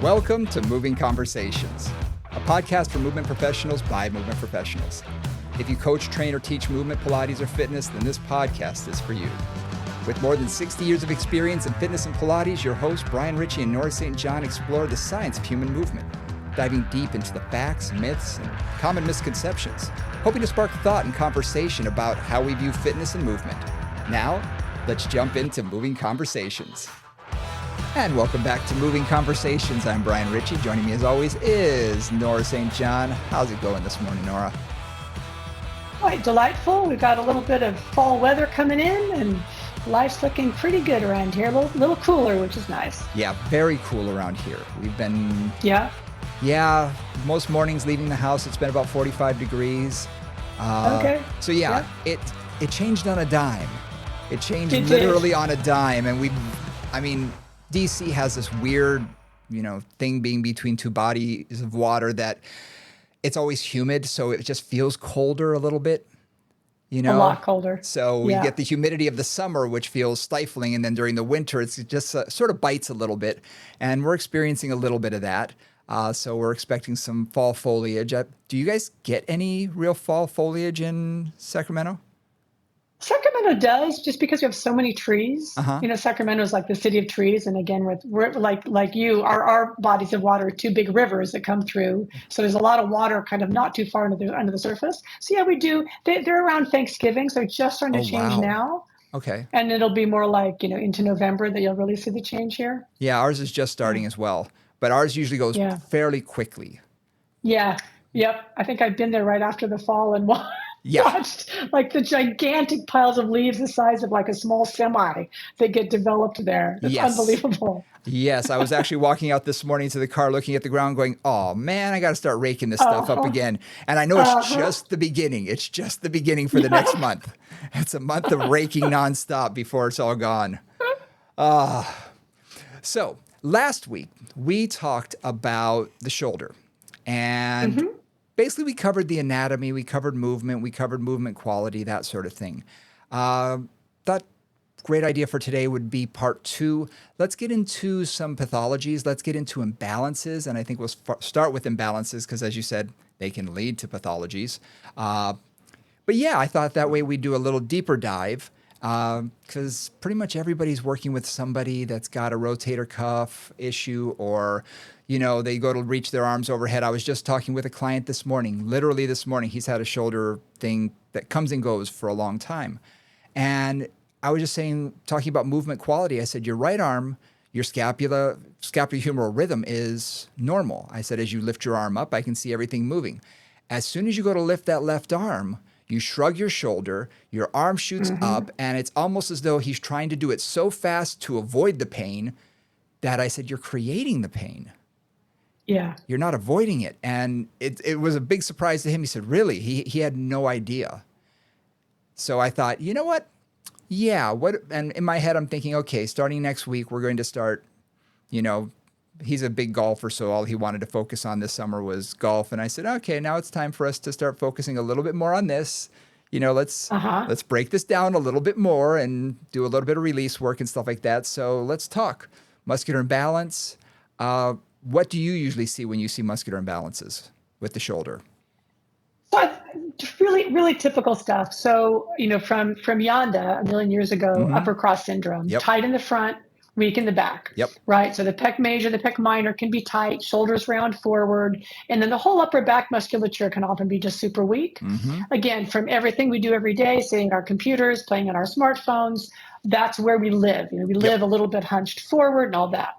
Welcome to Moving Conversations, a podcast for movement professionals by movement professionals. If you coach, train, or teach movement, Pilates, or fitness, then this podcast is for you. With more than 60 years of experience in fitness and Pilates, your hosts, Brian Ritchie and Nora St. John, explore the science of human movement, diving deep into the facts, myths, and common misconceptions, hoping to spark thought and conversation about how we view fitness and movement. Now, let's jump into Moving Conversations. And welcome back to Moving Conversations. I'm Brian Ritchie. Joining me as always is Nora St. John. How's it going this morning, Nora? Quite delightful. We've got a little bit of fall weather coming in and life's looking pretty good around here. A little cooler, which is nice. Yeah, very cool around here. We've been... Yeah, most mornings leaving the house, it's been about 45 degrees. Okay. So it changed on a dime. It changed It literally did. on a dime. And DC has this weird, thing being between two bodies of water that it's always humid, so it just feels colder a little bit, A lot colder. So we get the humidity of the summer, which feels stifling, and then during the winter, it's just sort of bites a little bit, and we're experiencing a little bit of that. So we're expecting some fall foliage. Do you guys get any real fall foliage in Sacramento? Sacramento does, just because we have so many trees. Uh-huh. Sacramento is like the city of trees. And again, we're like you, our bodies of water are two big rivers that come through. So there's a lot of water kind of not too far under the surface. So yeah, we do. They're around Thanksgiving, so it's just starting to change now. Okay. And it'll be more like, into November that you'll really see the change here. Yeah, ours is just starting as well. But ours usually goes fairly quickly. Yeah. Yep. I think I've been there right after the fall and watched like the gigantic piles of leaves the size of like a small semi that get developed there. It's unbelievable. Yes, I was actually walking out this morning to the car looking at the ground going, oh man, I got to start raking this stuff up again. And I know it's just the beginning. It's just the beginning for the next month. It's a month of raking nonstop before it's all gone. So last week we talked about the shoulder and basically, we covered the anatomy, we covered movement quality, that sort of thing. That great idea for today would be part 2. Let's get into some pathologies. Let's get into imbalances. And I think we'll start with imbalances because, as you said, they can lead to pathologies. But yeah, I thought that way we'd do a little deeper dive because pretty much everybody's working with somebody that's got a rotator cuff issue or they go to reach their arms overhead. I was just talking with a client literally this morning. He's had a shoulder thing that comes and goes for a long time. And I was just talking about movement quality. I said, your right arm, your scapulohumeral rhythm is normal. I said, as you lift your arm up, I can see everything moving. As soon as you go to lift that left arm, you shrug your shoulder, your arm shoots up, and it's almost as though he's trying to do it so fast to avoid the pain that I said, you're creating the pain. Yeah. You're not avoiding it. And it was a big surprise to him. He said, really? He had no idea. So I thought, you know what? Yeah. And in my head, I'm thinking, okay, starting next week, we're going to start, he's a big golfer. So all he wanted to focus on this summer was golf. And I said, okay, now it's time for us to start focusing a little bit more on this. Let's break this down a little bit more and do a little bit of release work and stuff like that. So let's talk muscular imbalance. What do you usually see when you see muscular imbalances with the shoulder? So really, really typical stuff. So, from Yonda a million years ago, upper cross syndrome, tight in the front, weak in the back, right? So the pec major, the pec minor can be tight, shoulders round forward, and then the whole upper back musculature can often be just super weak. Again, from everything we do every day, sitting at our computers, playing on our smartphones, that's where we live. We live a little bit hunched forward and all that.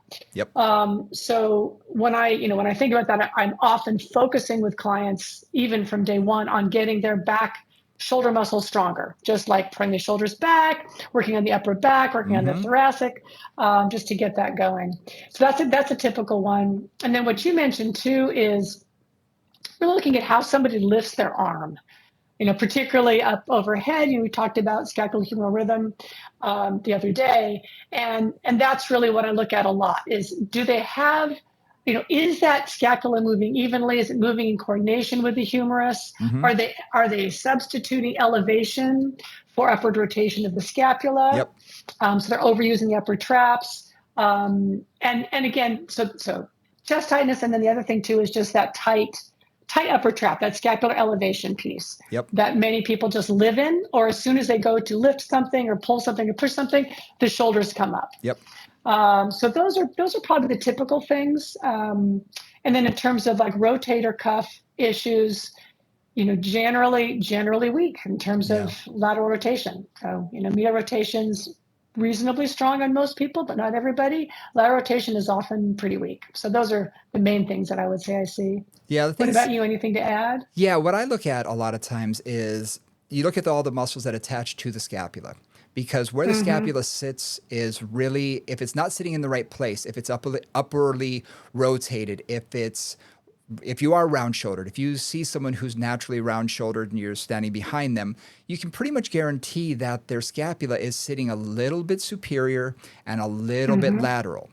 So when I think about that, I'm often focusing with clients, even from day one, on getting their back shoulder muscles stronger, just like pulling the shoulders back, working on the upper back, working on the thoracic, just to get that going. So that's a typical one. And then what you mentioned too is really looking at how somebody lifts their arm. Particularly up overhead. We talked about scapulohumeral rhythm the other day, and that's really what I look at a lot is, do they have, is that scapula moving evenly? Is it moving in coordination with the humerus? Are they substituting elevation for upward rotation of the scapula? So they're overusing the upper traps. And again, so chest tightness. And then the other thing too is just that tight upper trap, that scapular elevation piece that many people just live in, or as soon as they go to lift something or pull something or push something, the shoulders come up. So those are probably the typical things. And then in terms of like rotator cuff issues, generally weak in terms of lateral rotation. So, medial rotation's reasonably strong on most people, but not everybody. Lateral rotation is often pretty weak. So those are the main things that I would say I see. Yeah. What about you? Anything to add? Yeah. What I look at a lot of times is you look at all the muscles that attach to the scapula, because where the scapula sits is really, if it's not sitting in the right place, if it's upwardly rotated, if you are round shouldered, if you see someone who's naturally round shouldered and you're standing behind them, you can pretty much guarantee that their scapula is sitting a little bit superior and a little bit lateral.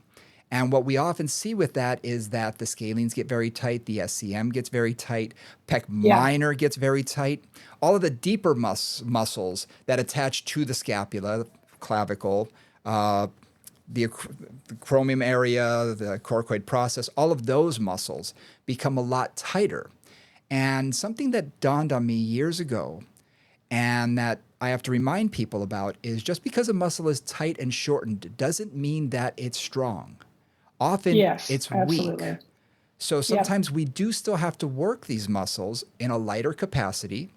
And what we often see with that is that the scalenes get very tight, the SCM gets very tight, pec minor gets very tight. All of the deeper muscles that attach to the scapula, clavicle, the acromion area, the coracoid process, all of those muscles become a lot tighter. And something that dawned on me years ago, and that I have to remind people about, is just because a muscle is tight and shortened doesn't mean that it's strong. Often it's weak. So sometimes we do still have to work these muscles in a lighter capacity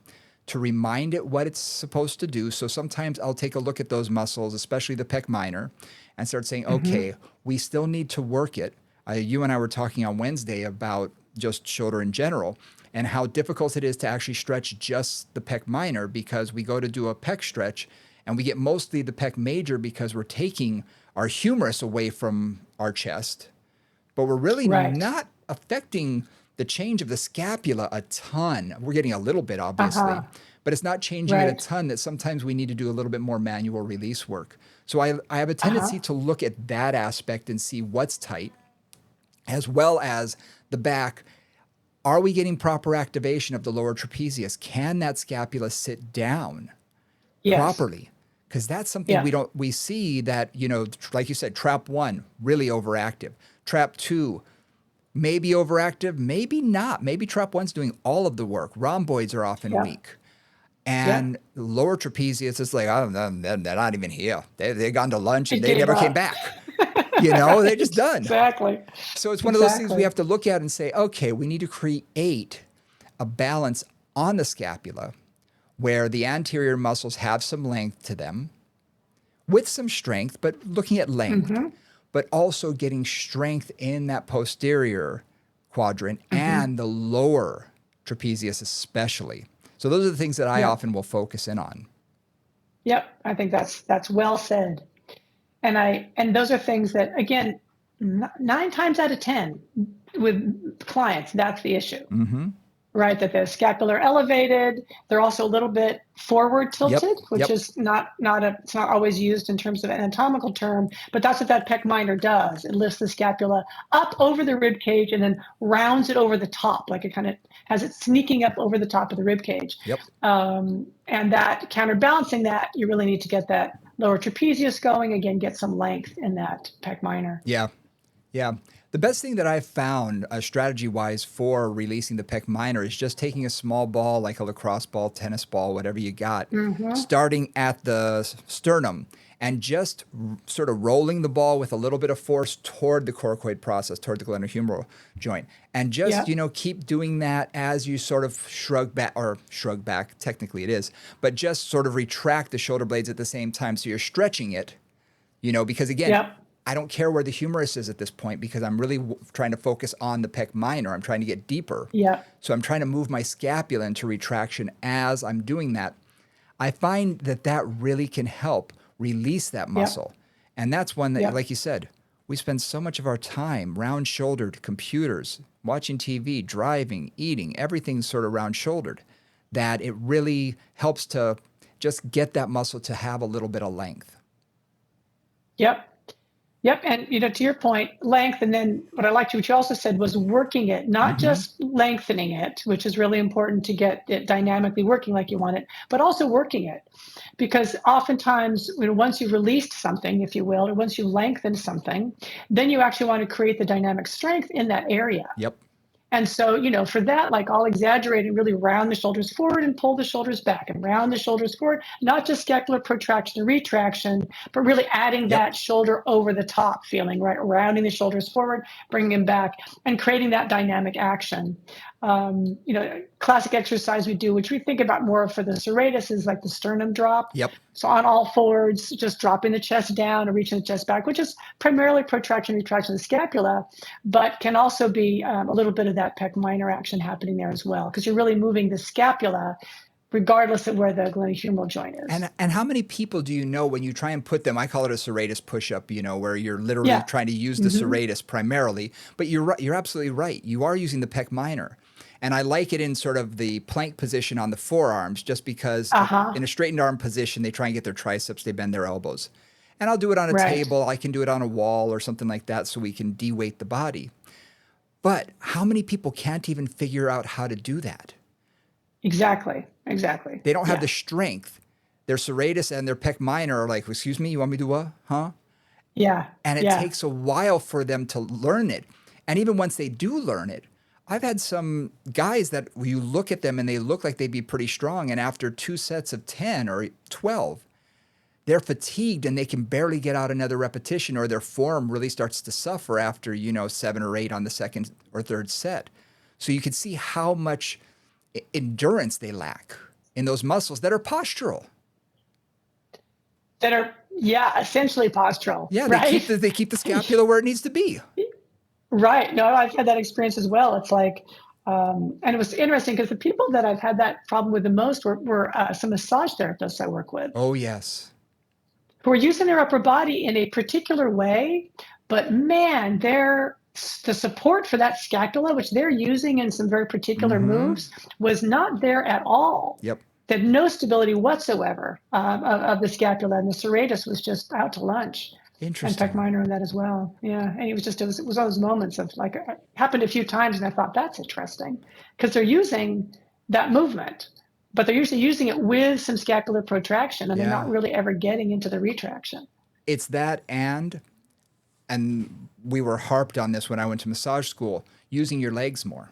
to remind it what it's supposed to do. So sometimes I'll take a look at those muscles, especially the pec minor, and start saying, okay, we still need to work it. You and I were talking on Wednesday about just shoulder in general and how difficult it is to actually stretch just the pec minor, because we go to do a pec stretch and we get mostly the pec major because we're taking our humerus away from our chest, but we're really not affecting the change of the scapula a ton. We're getting a little bit, obviously, but it's not changing it a ton, that sometimes we need to do a little bit more manual release work. So I have a tendency to look at that aspect and see what's tight, as well as the back. Are we getting proper activation of the lower trapezius? Can that scapula sit down properly? Because that's something we see that, like you said, trap 1, really overactive. Trap 2, maybe overactive, maybe not. Maybe trap 1's doing all of the work. Rhomboids are often weak. And the lower trapezius is like, oh, they're not even here. They've gone to lunch and they never came back. They're just done. So it's one of those things we have to look at and say, okay, we need to create a balance on the scapula where the anterior muscles have some length to them, with some strength, but looking at length, but also getting strength in that posterior quadrant and the lower trapezius especially. So those are the things that I often will focus in on. I think that's well said. And those are things that, again, 9 times out of 10 with clients, that's the issue. Right, that the scapular elevated. They're also a little bit forward tilted, which is it's not always used in terms of an anatomical term, but that's what that pec minor does. It lifts the scapula up over the rib cage and then rounds it over the top, like it kind of has it sneaking up over the top of the rib cage. And that counterbalancing that, you really need to get that lower trapezius going again, get some length in that pec minor. The best thing that I've found strategy-wise for releasing the pec minor is just taking a small ball, like a lacrosse ball, tennis ball, whatever you got, starting at the sternum and just sort of rolling the ball with a little bit of force toward the coracoid process, toward the glenohumeral joint. And just, keep doing that as you sort of shrug back, technically it is, but just sort of retract the shoulder blades at the same time. So you're stretching it, because again, I don't care where the humerus is at this point, because I'm really trying to focus on the pec minor. I'm trying to get deeper. So I'm trying to move my scapula into retraction as I'm doing that. I find that really can help release that muscle. And that's one that, like you said, we spend so much of our time round-shouldered, computers, watching TV, driving, eating, everything's sort of round-shouldered, that it really helps to just get that muscle to have a little bit of length. Yep. And, to your point, length. And then what I liked what you also said was working it, not just lengthening it, which is really important to get it dynamically working like you want it, but also working it. Because oftentimes, once you've released something, if you will, or once you lengthen something, then you actually want to create the dynamic strength in that area. Yep. And so, for that, like I'll exaggerate and really round the shoulders forward and pull the shoulders back and round the shoulders forward, not just scapular protraction and retraction, but really adding that shoulder over the top feeling, right? Rounding the shoulders forward, bringing them back and creating that dynamic action. Classic exercise we do, which we think about more for the serratus, is like the sternum drop. Yep. So on all fours, just dropping the chest down or reaching the chest back, which is primarily protraction, retraction of the scapula, but can also be a little bit of that pec minor action happening there as well, because you're really moving the scapula regardless of where the glenohumeral joint is. And how many people do you know when you try and put them, I call it a serratus push-up, where you're literally trying to use the serratus primarily, but you're absolutely right. You are using the pec minor. And I like it in sort of the plank position on the forearms, just because in a straightened arm position, they try and get their triceps, they bend their elbows. And I'll do it on a table. I can do it on a wall or something like that so we can de-weight the body. But how many people can't even figure out how to do that? Exactly. They don't have the strength. Their serratus and their pec minor are like, excuse me, you want me to do what? Huh? Yeah. And it takes a while for them to learn it. And even once they do learn it, I've had some guys that you look at them and they look like they'd be pretty strong. And after 2 sets of 10 or 12, they're fatigued and they can barely get out another repetition, or their form really starts to suffer after, 7 or 8 on the second or third set. So you can see how much endurance they lack in those muscles that are postural. That are, essentially postural. Yeah, right? they keep the scapula where it needs to be. Right. No, I've had that experience as well. It's like, and it was interesting because the people that I've had that problem with the most were some massage therapists I work with. Oh, yes. Who are using their upper body in a particular way, but man, the support for that scapula, which they're using in some very particular moves, was not there at all. Yep. They had no stability whatsoever of the scapula, and the serratus was just out to lunch. Interesting. And pec minor in that as well. Yeah. And it was one of those moments of like, it happened a few times and I thought, that's interesting, because they're using that movement, but they're usually using it with some scapular protraction, and they're not really ever getting into the retraction. It's that, and we were harped on this when I went to massage school, using your legs more.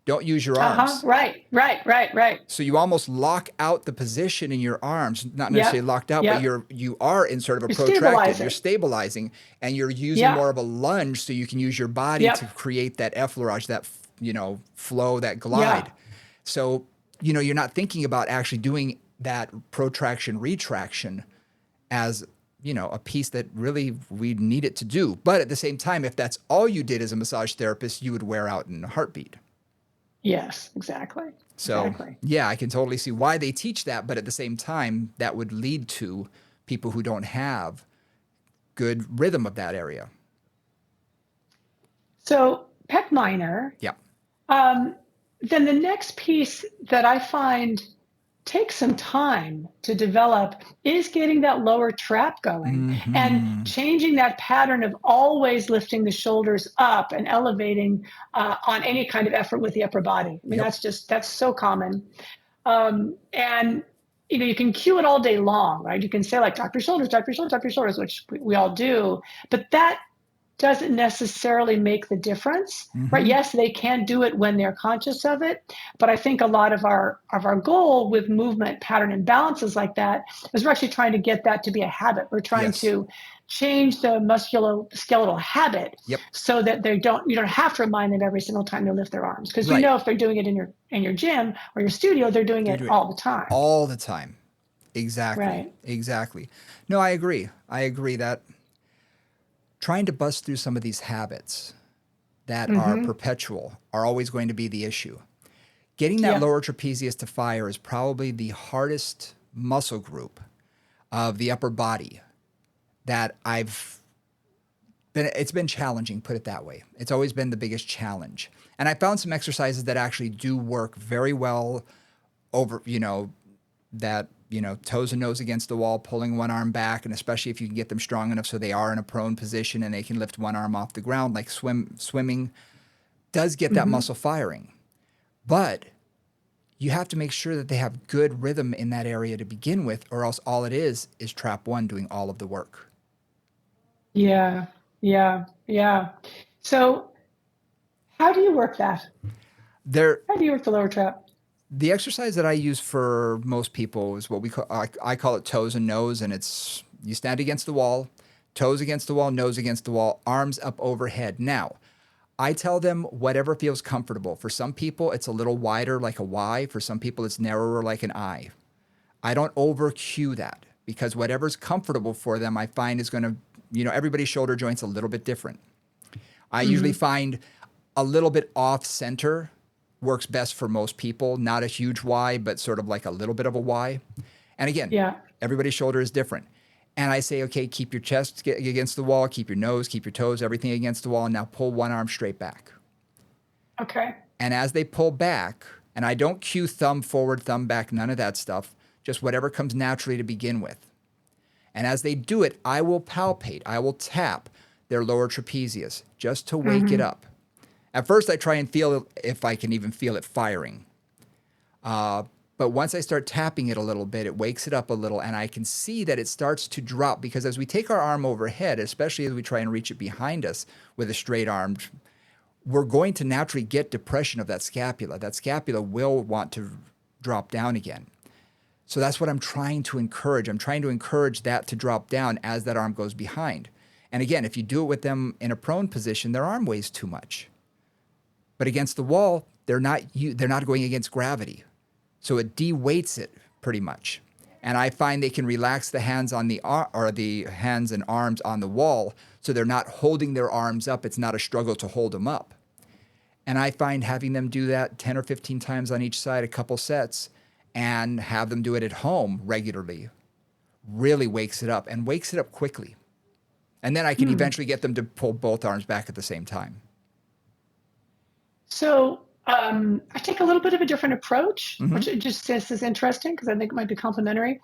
Don't use your arms. Right. So you almost lock out the position in your arms, not necessarily locked out, but you are in sort of a protracted. You're stabilizing, and you're using more of a lunge, so you can use your body to create that effleurage, that flow, that glide. So you're not thinking about actually doing that protraction retraction as a piece that really we need it to do. But at the same time, if that's all you did as a massage therapist, you would wear out in a heartbeat. Yes, exactly. So, I can totally see why they teach that, but at the same time, that would lead to people who don't have good rhythm of that area. So, pec minor. Yeah. Then the next piece that I find takes some time to develop is getting that lower trap going and changing that pattern of always lifting the shoulders up and elevating on any kind of effort with the upper body. I mean, that's so common. And you can cue it all day long, right? You can say like, drop your shoulders, drop your shoulders, drop your shoulders, which we all do, but that doesn't necessarily make the difference, right? Yes, they can do it when they're conscious of it, but I think a lot of our goal with movement pattern imbalances like that is we're actually trying to get that to be a habit. We're trying to change the musculoskeletal habit so that you don't have to remind them every single time they lift their arms, because if they're doing it in your gym or your studio, they're doing it all the time. All the time, exactly. Right. Exactly. No, I agree that trying to bust through some of these habits that are perpetual are always going to be the issue. Getting that lower trapezius to fire is probably the hardest muscle group of the upper body that it's been challenging, put it that way. It's always been the biggest challenge. And I found some exercises that actually do work very well over, that toes and nose against the wall, pulling one arm back, and especially if you can get them strong enough so they are in a prone position and they can lift one arm off the ground, like swimming does get that muscle firing. But you have to make sure that they have good rhythm in that area to begin with, or else all it is trap one doing all of the work. Yeah, yeah, yeah. So how do you work that? How do you work the lower trap? The exercise that I use for most people is what I call it toes and nose, and it's you stand against the wall, toes against the wall, nose against the wall, arms up overhead. Now, I tell them whatever feels comfortable. For some people, it's a little wider like a Y. For some people, it's narrower like an I. I don't over cue that because whatever's comfortable for them, I find is going to, everybody's shoulder joint's a little bit different. I usually find a little bit off center works best for most people. Not a huge Y, but sort of like a little bit of a Y. And again, everybody's shoulder is different. And I say, okay, keep your chest against the wall, keep your nose, keep your toes, everything against the wall, and now pull one arm straight back. Okay. And as they pull back, and I don't cue thumb forward, thumb back, none of that stuff, just whatever comes naturally to begin with. And as they do it, I will palpate, I will tap their lower trapezius just to wake it up. At first, I try and feel if I can even feel it firing. But once I start tapping it a little bit, it wakes it up a little, and I can see that it starts to drop because as we take our arm overhead, especially as we try and reach it behind us with a straight arm, we're going to naturally get depression of that scapula. That scapula will want to drop down again. So that's what I'm trying to encourage. I'm trying to encourage that to drop down as that arm goes behind. And again, if you do it with them in a prone position, their arm weighs too much. But against the wall, they're not going against gravity. So it de-weights it pretty much. And I find they can relax the hands on the hands and arms on the wall so they're not holding their arms up. It's not a struggle to hold them up. And I find having them do that 10 or 15 times on each side, a couple sets, and have them do it at home regularly really wakes it up and wakes it up quickly. And then I can eventually get them to pull both arms back at the same time. So I take a little bit of a different approach, which just is interesting because I think it might be complementary.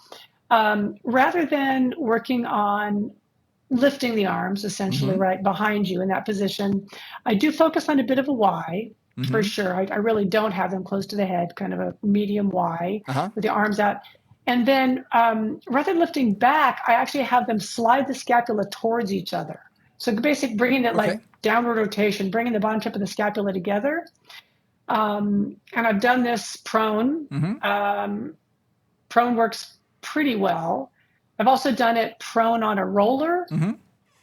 Rather than working on lifting the arms, essentially, right behind you in that position, I do focus on a bit of a Y for sure. I really don't have them close to the head, kind of a medium Y with the arms out. And then rather than lifting back, I actually have them slide the scapula towards each other. So basically bringing it like downward rotation, bringing the bottom tip of the scapula together. And I've done this prone. Prone works pretty well. I've also done it prone on a roller.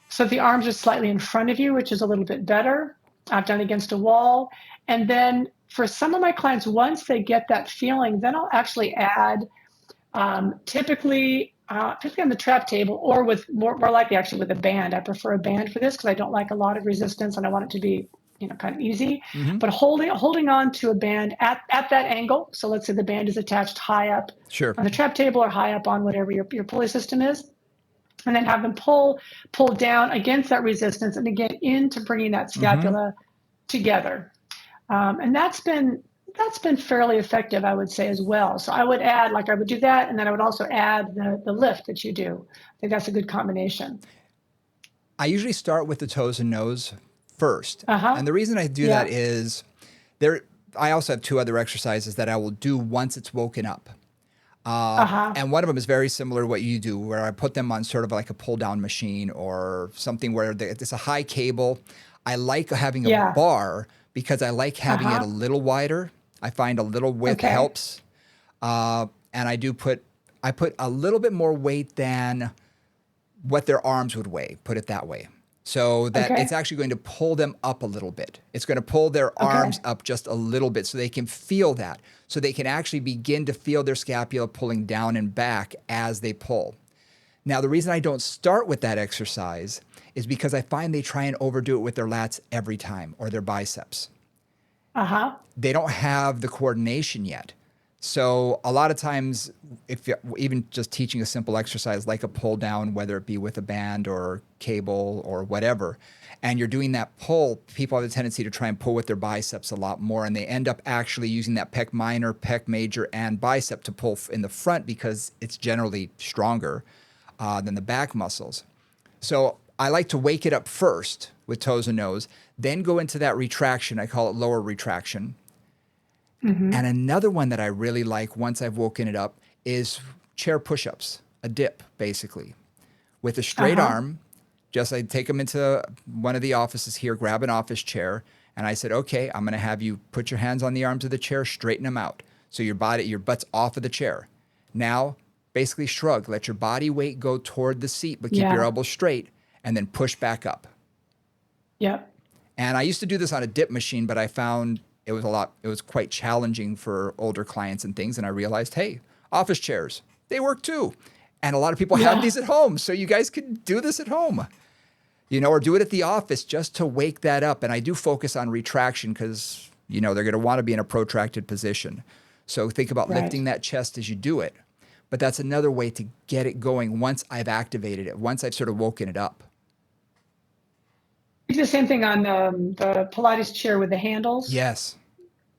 So the arms are slightly in front of you, which is a little bit better. I've done it against a wall. And then for some of my clients, once they get that feeling, then I'll actually add typically on the trap table or with more likely actually with a band. I prefer a band for this because I don't like a lot of resistance and I want it to be kind of easy, but holding on to a band at that angle. So let's say the band is attached high up on the trap table or high up on whatever your pulley system is, and then have them pull down against that resistance and again into bringing that scapula together. And that's been fairly effective, I would say, as well. So I would add, I would do that, and then I would also add the lift that you do. I think that's a good combination. I usually start with the toes and nose first. And the reason I do that is I also have two other exercises that I will do once it's woken up. And one of them is very similar to what you do, where I put them on sort of like a pull-down machine or something where it's a high cable. I like having a bar because I like having it a little wider. I find a little width helps. And I put a little bit more weight than what their arms would weigh, put it that way. So that it's actually going to pull them up a little bit. It's going to pull their arms up just a little bit so they can feel that. So they can actually begin to feel their scapula pulling down and back as they pull. Now, the reason I don't start with that exercise is because I find they try and overdo it with their lats every time or their biceps. They don't have the coordination yet. So a lot of times, if you, even just teaching a simple exercise like a pull down, whether it be with a band or cable or whatever, and you're doing that pull, people have a tendency to try and pull with their biceps a lot more, and they end up actually using that pec minor, pec major, and bicep to pull in the front because it's generally stronger than the back muscles. So I like to wake it up first with toes and nose, then go into that retraction. I call it lower retraction. Mm-hmm. And another one that I really like once I've woken it up is chair push-ups, a dip, basically. With a straight arm, just I take them into one of the offices here, grab an office chair, and I said, okay, I'm going to have you put your hands on the arms of the chair, straighten them out. So your butt's off of the chair. Now, basically shrug, let your body weight go toward the seat, but keep your elbows straight, and then push back up. Yep. And I used to do this on a dip machine, but I found it was quite challenging for older clients and things. And I realized, hey, office chairs, they work too. And a lot of people have these at home. So you guys can do this at home, or do it at the office just to wake that up. And I do focus on retraction because, they're going to want to be in a protracted position. So think about lifting that chest as you do it. But that's another way to get it going once I've activated it, once I've sort of woken it up. We do the same thing on the Pilates chair with the handles. Yes.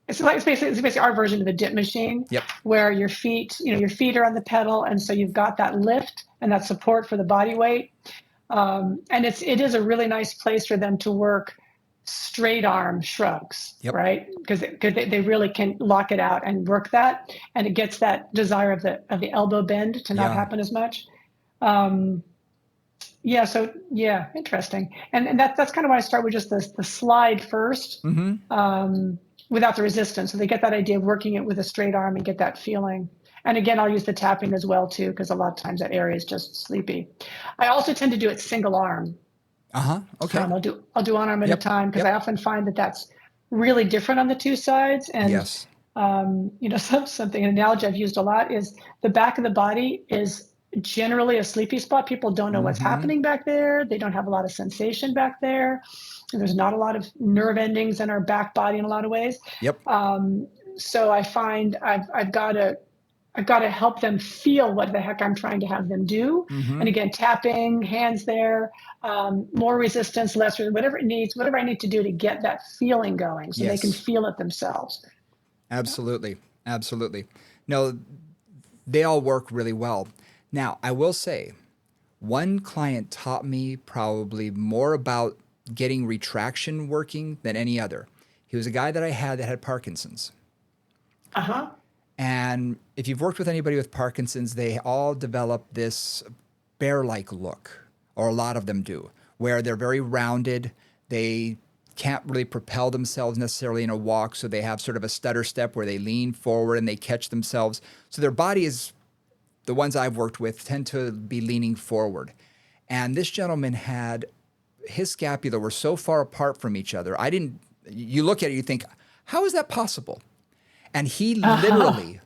It's basically our version of the dip machine, where your feet are on the pedal, and so you've got that lift and that support for the body weight. And it is a really nice place for them to work straight arm shrugs, right? Because they really can lock it out and work that, and it gets that desire of the elbow bend to not happen as much. Interesting. And that's kind of why I start with just the slide first, without the resistance. So they get that idea of working it with a straight arm and get that feeling. And again, I'll use the tapping as well too, because a lot of times that area is just sleepy. I also tend to do it single arm. Okay. I'll do one arm at a time, because I often find that that's really different on the two sides. And something, an analogy I've used a lot is the back of the body is generally a sleepy spot. People don't know what's happening back there. They don't have a lot of sensation back there. And there's not a lot of nerve endings in our back body in a lot of ways. So I find I've got to help them feel what the heck I'm trying to have them do. And again, tapping, hands there, more resistance, less, whatever I need to do to get that feeling going so they can feel it themselves. Absolutely. Absolutely. No, they all work really well. Now, I will say, one client taught me probably more about getting retraction working than any other. He was a guy that I had that had Parkinson's. And if you've worked with anybody with Parkinson's, they all develop this bear-like look, or a lot of them do, where they're very rounded. They can't really propel themselves necessarily in a walk, so they have sort of a stutter step where they lean forward and they catch themselves. So their body is, the ones I've worked with tend to be leaning forward. And this gentleman had, his scapula were so far apart from each other. You look at it, you think, how is that possible? And he literally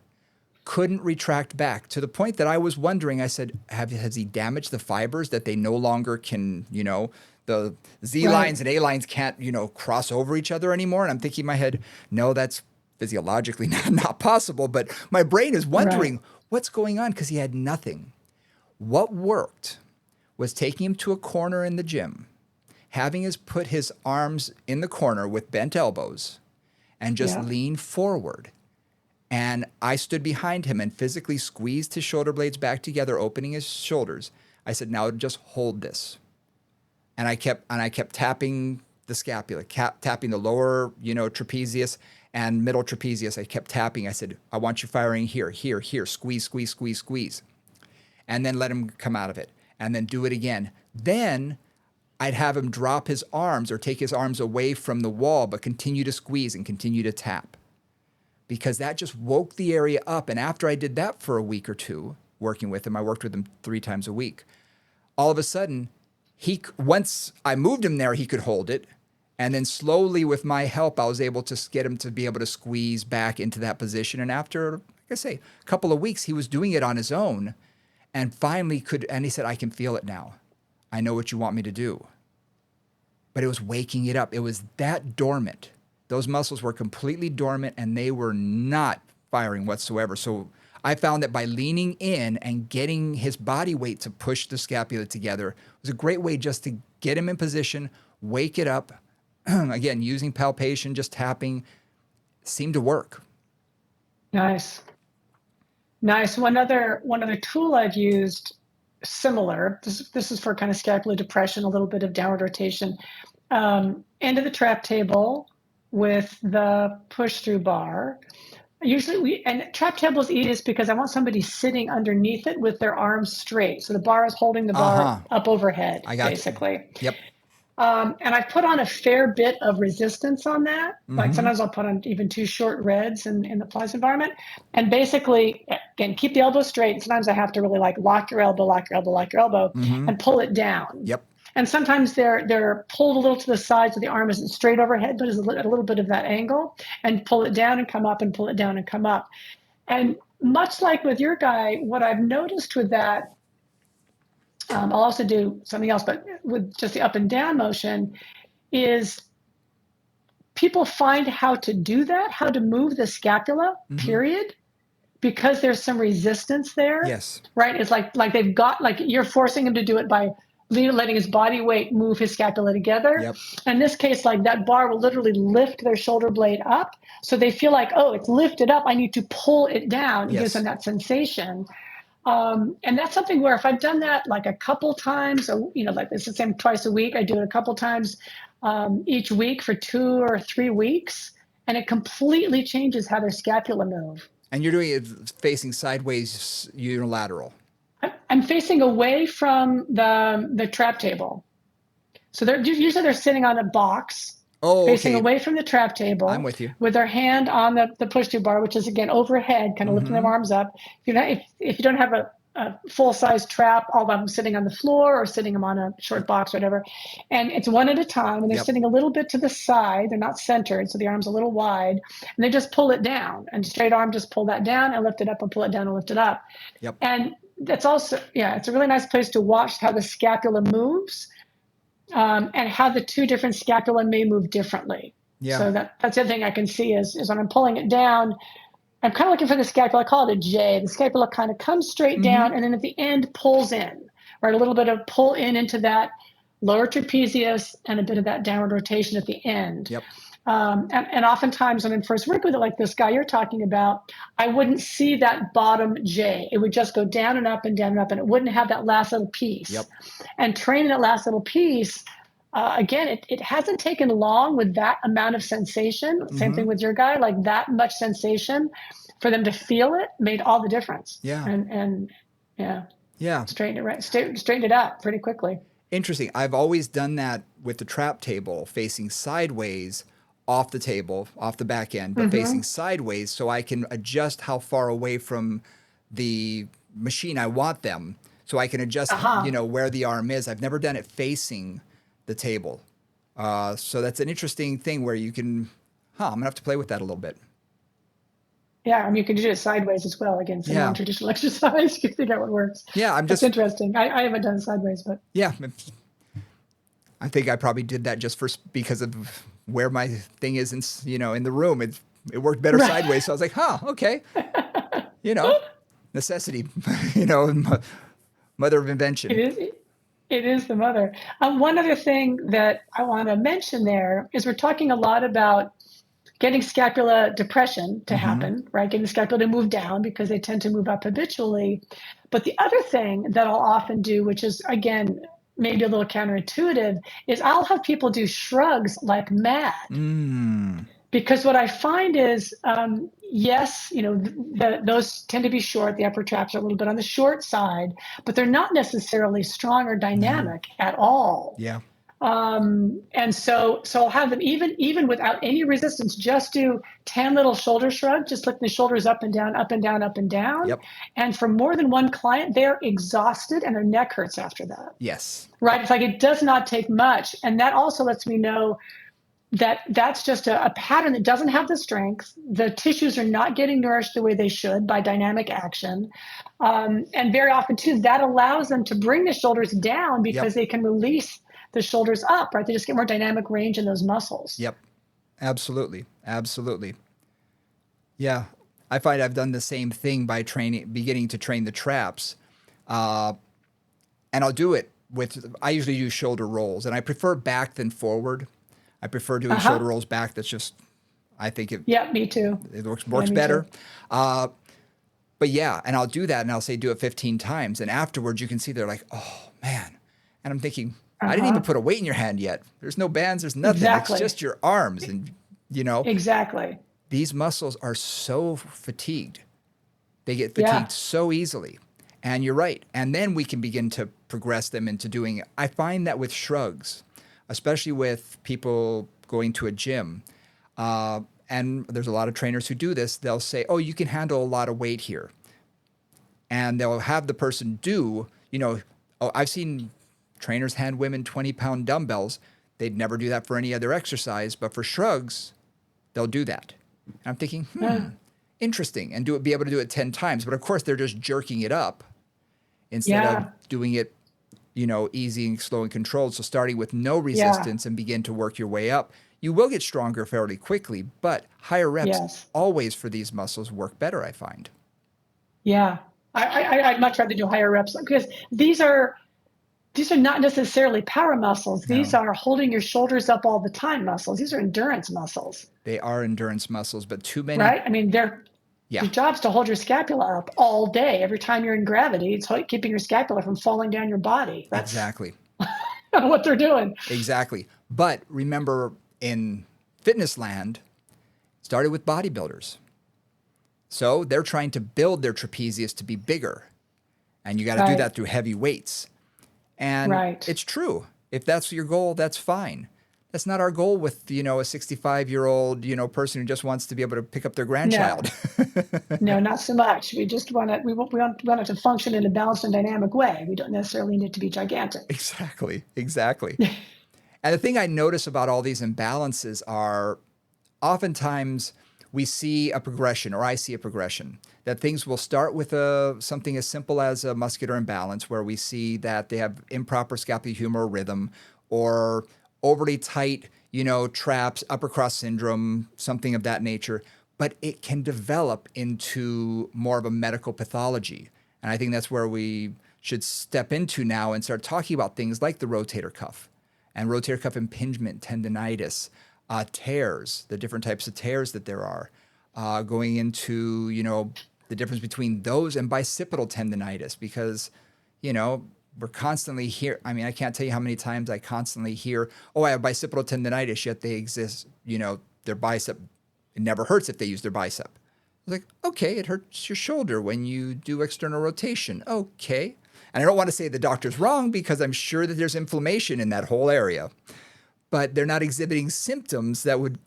couldn't retract back, to the point that I was wondering, I said, has he damaged the fibers that they no longer can, the Z lines and A lines can't, cross over each other anymore? And I'm thinking in my head, no, that's physiologically not possible. But my brain is wondering what's going on, because he had nothing. What worked was taking him to a corner in the gym, having us put his arms in the corner with bent elbows and just lean forward. And I stood behind him and physically squeezed his shoulder blades back together, opening his shoulders. I said, now just hold this. And I kept tapping the scapula, tapping the lower, trapezius and middle trapezius. I kept tapping. I said, I want you firing here, here, here, squeeze, squeeze, squeeze, squeeze. And then let him come out of it. And then do it again. Then I'd have him drop his arms or take his arms away from the wall, but continue to squeeze and continue to tap, because that just woke the area up. And after I did that for a week or two, working with him, I worked with him 3 times a week. All of a sudden, once I moved him there, he could hold it. And then slowly, with my help, I was able to get him to be able to squeeze back into that position. And after, like I say, a couple of weeks, he was doing it on his own, and finally and he said, I can feel it now. I know what you want me to do. But it was waking it up. It was that dormant. Those muscles were completely dormant, and they were not firing whatsoever. So I found that by leaning in and getting his body weight to push the scapula together was a great way just to get him in position, wake it up. Again, using palpation, just tapping, seemed to work. Nice. Nice. One other tool I've used similar, this is for kind of scapular depression, a little bit of downward rotation, end of the trap table with the push through bar. Usually and trap table is easiest because I want somebody sitting underneath it with their arms straight. So the bar is holding the bar up overhead, basically. Yep. And I've put on a fair bit of resistance on that. Like sometimes I'll put on even 2 short reds in the Pilates environment. And basically, again, keep the elbow straight. Sometimes I have to really like lock your elbow, and pull it down. Yep. And sometimes they're pulled a little to the side so the arm isn't straight overhead, but is at a little bit of that angle, and pull it down and come up and pull it down and come up. And much like with your guy, what I've noticed with that, I'll also do something else, but with just the up and down motion, is people find how to do that, how to move the scapula, period, because there's some resistance there. Yes. Right? It's like they've got, like you're forcing him to do it by letting his body weight move his scapula together. Yep. In this case, like that bar will literally lift their shoulder blade up. So they feel like, oh, it's lifted up. I need to pull it down. It gives them that sensation. And that's something where if I've done that like a couple times, like it's the same twice a week, I do it a couple times each week for 2 or 3 weeks, and it completely changes how their scapula move. And you're doing it facing sideways, unilateral. I'm facing away from the trap table. So usually they're sitting on a box, facing away from the trap table. I'm with you. With their hand on the push-to bar, which is again overhead, kind of lifting their arms up. If you don't have a full-size trap, all of them sitting on the floor or sitting them on a short box, whatever. And it's one at a time, and they're sitting a little bit to the side. They're not centered, so the arm's a little wide. And they just pull it down, and straight arm just pull that down and lift it up and pull it down and lift it up. Yep. And that's also, it's a really nice place to watch how the scapula moves, and how the 2 different scapula may move differently. Yeah. So that's the other thing I can see is when I'm pulling it down, I'm kind of looking for the scapula. I call it a J. The scapula kind of comes straight down, and then at the end pulls in, right? A little bit of pull in into that lower trapezius and a bit of that downward rotation at the end. Yep. And oftentimes when I'm first working with it, like this guy you're talking about, I wouldn't see that bottom J. It would just go down and up and down and up, and it wouldn't have that last little piece. Yep. And training that last little piece, again, it hasn't taken long with that amount of sensation. Same thing with your guy, like that much sensation for them to feel it made all the difference. Yeah. And straightened it up pretty quickly. Interesting. I've always done that with the trap table, facing sideways off the table, off the back end, but facing sideways so I can adjust how far away from the machine I want them, so I can adjust, where the arm is. I've never done it facing the table. So that's an interesting thing where you can, I'm going to have to play with that a little bit. Yeah, I mean, you can do it sideways as well. Again, some non-traditional exercise. You can figure out what works. Yeah, That's interesting. I haven't done it sideways, but. Yeah, I think I probably did that just because of where my thing is in the room. It worked better sideways. So I was like, okay. Necessity, mother of invention. It is the mother. One other thing that I want to mention there is we're talking a lot about getting scapula depression to happen, right? Getting the scapula to move down because they tend to move up habitually. But the other thing that I'll often do, which is, again, maybe a little counterintuitive, is I'll have people do shrugs like mad. Because what I find is, yes, those tend to be short. The upper traps are a little bit on the short side, but they're not necessarily strong or dynamic at all. Yeah. And so I'll have them even without any resistance, just do 10 little shoulder shrugs, just lift the shoulders up and down, up and down, up and down. Yep. And for more than one client, they're exhausted and their neck hurts after that. Yes. Right. It's like, it does not take much. And that also lets me know that that's just a pattern that doesn't have the strength. The tissues are not getting nourished the way they should by dynamic action. And very often too, that allows them to bring the shoulders down because they can release the shoulders up, right? They just get more dynamic range in those muscles. Yep. Absolutely. Absolutely. Yeah. I find I've done the same thing by beginning to train the traps. And I'll do it I usually do shoulder rolls, and I prefer back than forward. I prefer doing shoulder rolls back. That's just, I think Yeah, me too. It works better. But yeah, and I'll do that, and I'll say do it 15 times. And afterwards, you can see they're like, oh, man. And I'm thinking, I didn't even put a weight in your hand yet. There's no bands. There's nothing. Exactly. It's just your arms. And, Exactly. These muscles are so fatigued. They get fatigued so easily. And you're right. And then we can begin to progress them into doing it. I find that with shrugs, especially with people going to a gym, and there's a lot of trainers who do this, they'll say, oh, you can handle a lot of weight here. And they'll have the person do, I've seen trainers hand women 20-pound dumbbells. They'd never do that for any other exercise, but for shrugs, they'll do that. And I'm thinking, interesting, and be able to do it 10 times. But of course, they're just jerking it up instead of doing it, easy and slow and controlled. So starting with no resistance and begin to work your way up. You will get stronger fairly quickly, but higher reps always for these muscles work better, I find. Yeah. I'd much rather do higher reps because these are not necessarily power muscles. These are holding your shoulders up all the time muscles. These are endurance muscles. They are endurance muscles, but too many. Right? I mean, your job's to hold your scapula up all day. Every time you're in gravity, it's keeping your scapula from falling down your body. That's exactly what they're doing. Exactly. But remember, in fitness land, started with bodybuilders. So they're trying to build their trapezius to be bigger. And you got to do that through heavy weights. And it's true. If that's your goal, that's fine. That's not our goal with, a 65-year-old, person who just wants to be able to pick up their grandchild. No, not so much. We just want it to function in a balanced and dynamic way. We don't necessarily need it to be gigantic. Exactly. And the thing I notice about all these imbalances are oftentimes we see a progression, or I see a progression, that things will start with something as simple as a muscular imbalance where we see that they have improper scapulohumeral rhythm or overly tight, traps, upper cross syndrome, something of that nature. But it can develop into more of a medical pathology. And I think that's where we should step into now and start talking about things like the rotator cuff and rotator cuff impingement, tendinitis, tears, the different types of tears that there are, going into, the difference between those and bicipital tendinitis, because, we're constantly here. I mean, I can't tell you how many times I constantly hear, oh, I have bicipital tendinitis, yet they exist, their bicep, it never hurts if they use their bicep. It's like, okay, it hurts your shoulder when you do external rotation. Okay. And I don't want to say the doctor's wrong because I'm sure that there's inflammation in that whole area, but they're not exhibiting symptoms that would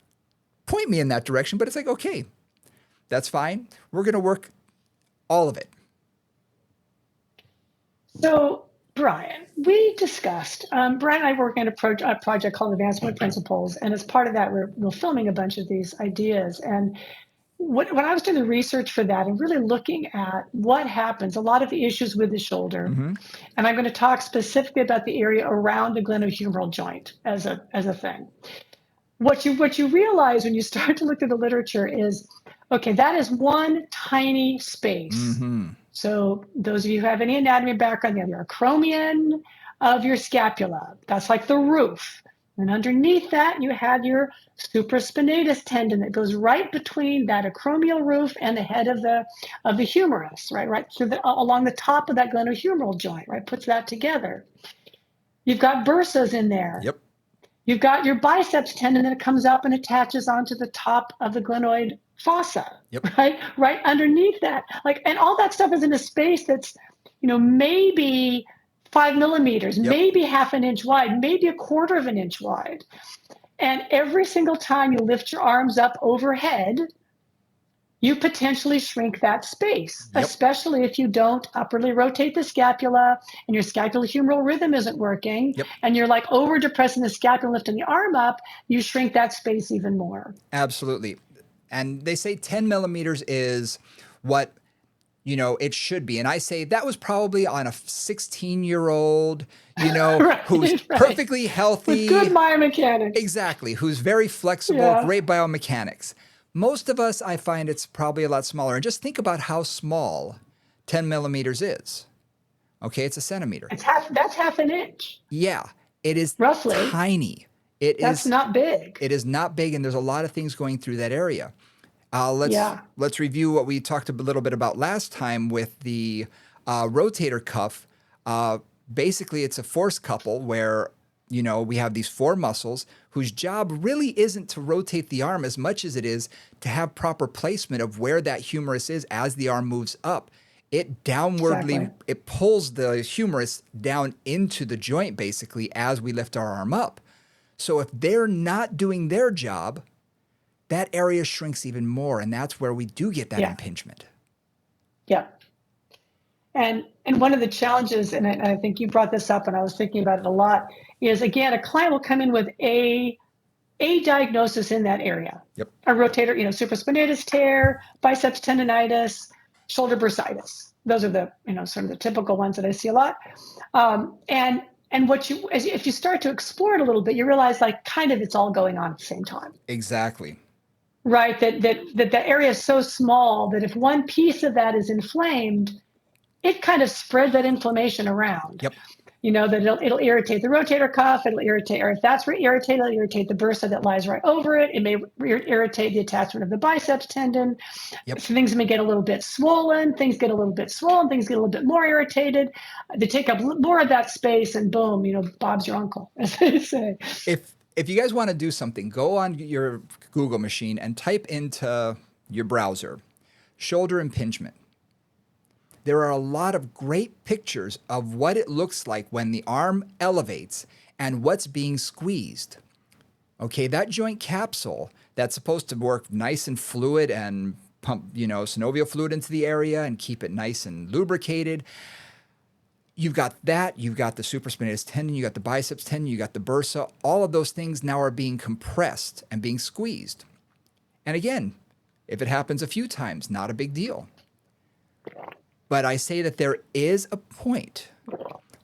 point me in that direction. But it's like, okay, that's fine. We're going to work all of it. So, Brian, we discussed, Brian and I work on a project called Advancement Principles. And as part of that, we're filming a bunch of these ideas. And when I was doing the research for that and really looking at what happens, a lot of the issues with the shoulder, and I'm going to talk specifically about the area around the glenohumeral joint as a thing. What you realize when you start to look at the literature is, okay, that is one tiny space. So those of you who have any anatomy background, you have your acromion of your scapula. That's like the roof. And underneath that, you have your supraspinatus tendon that goes right between that acromial roof and the head of the humerus, right through along the top of that glenohumeral joint, right, puts that together. You've got bursas in there. Yep. You've got your biceps tendon that comes up and attaches onto the top of the glenoid fossa, right underneath that. And all that stuff is in a space that's, maybe 5 millimeters, maybe half an inch wide, maybe a quarter of an inch wide. And every single time you lift your arms up overhead, you potentially shrink that space, especially if you don't upwardly rotate the scapula and your scapulohumeral rhythm isn't working and you're over depressing the scapula, lifting the arm up, you shrink that space even more. Absolutely. And they say 10 millimeters is what, it should be. And I say that was probably on a 16-year-old, who's perfectly healthy. With good biomechanics. Exactly. Who's very flexible, great biomechanics. Most of us, I find it's probably a lot smaller. And just think about how small 10 millimeters is. Okay, it's a centimeter. That's half an inch. Yeah, it is roughly tiny. That's not big. It is not big, and there's a lot of things going through that area. Yeah. Let's review what we talked a little bit about last time with the rotator cuff. Basically, it's a force couple where we have these four muscles whose job really isn't to rotate the arm as much as it is to have proper placement of where that humerus is as the arm moves up. It downwardly, it pulls the humerus down into the joint basically as we lift our arm up. So if they're not doing their job, that area shrinks even more, and that's where we do get that impingement. Yeah. And one of the challenges, and I think you brought this up, and I was thinking about it a lot, is again, a client will come in with a diagnosis in that area. Yep. A rotator, supraspinatus tear, biceps tendonitis, shoulder bursitis. Those are the, sort of the typical ones that I see a lot. And if you start to explore it a little bit, you realize like kind of it's all going on at the same time. Exactly. Right. That the area is so small that if one piece of that is inflamed, it kind of spreads that inflammation around. Yep. That it'll irritate the rotator cuff, it'll irritate, or if that's irritated, it'll irritate the bursa that lies right over it. It may irritate the attachment of the biceps tendon. Yep. So things may get a little bit swollen, things get a little bit more irritated. They take up more of that space, and boom, Bob's your uncle, as they say. If you guys want to do something, go on your Google machine and type into your browser, shoulder impingement. There are a lot of great pictures of what it looks like when the arm elevates and what's being squeezed. Okay, that joint capsule that's supposed to work nice and fluid and pump, synovial fluid into the area and keep it nice and lubricated. You've got that, you've got the supraspinatus tendon, you got the biceps tendon, you got the bursa. All of those things now are being compressed and being squeezed. And again, if it happens a few times, not a big deal. But I say that there is a point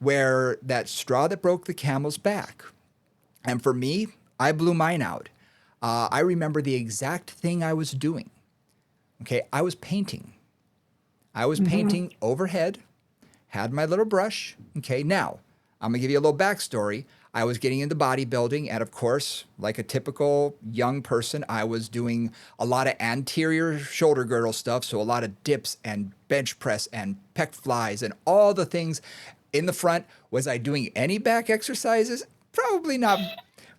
where that straw that broke the camel's back. And for me, I blew mine out. I remember the exact thing I was doing. Okay, I was painting. I was painting overhead, had my little brush. Okay, now, I'm going to give you a little backstory. I was getting into bodybuilding, and of course, like a typical young person, I was doing a lot of anterior shoulder girdle stuff, so a lot of dips and bench press and pec flies and all the things in the front. Was I doing any back exercises? Probably not.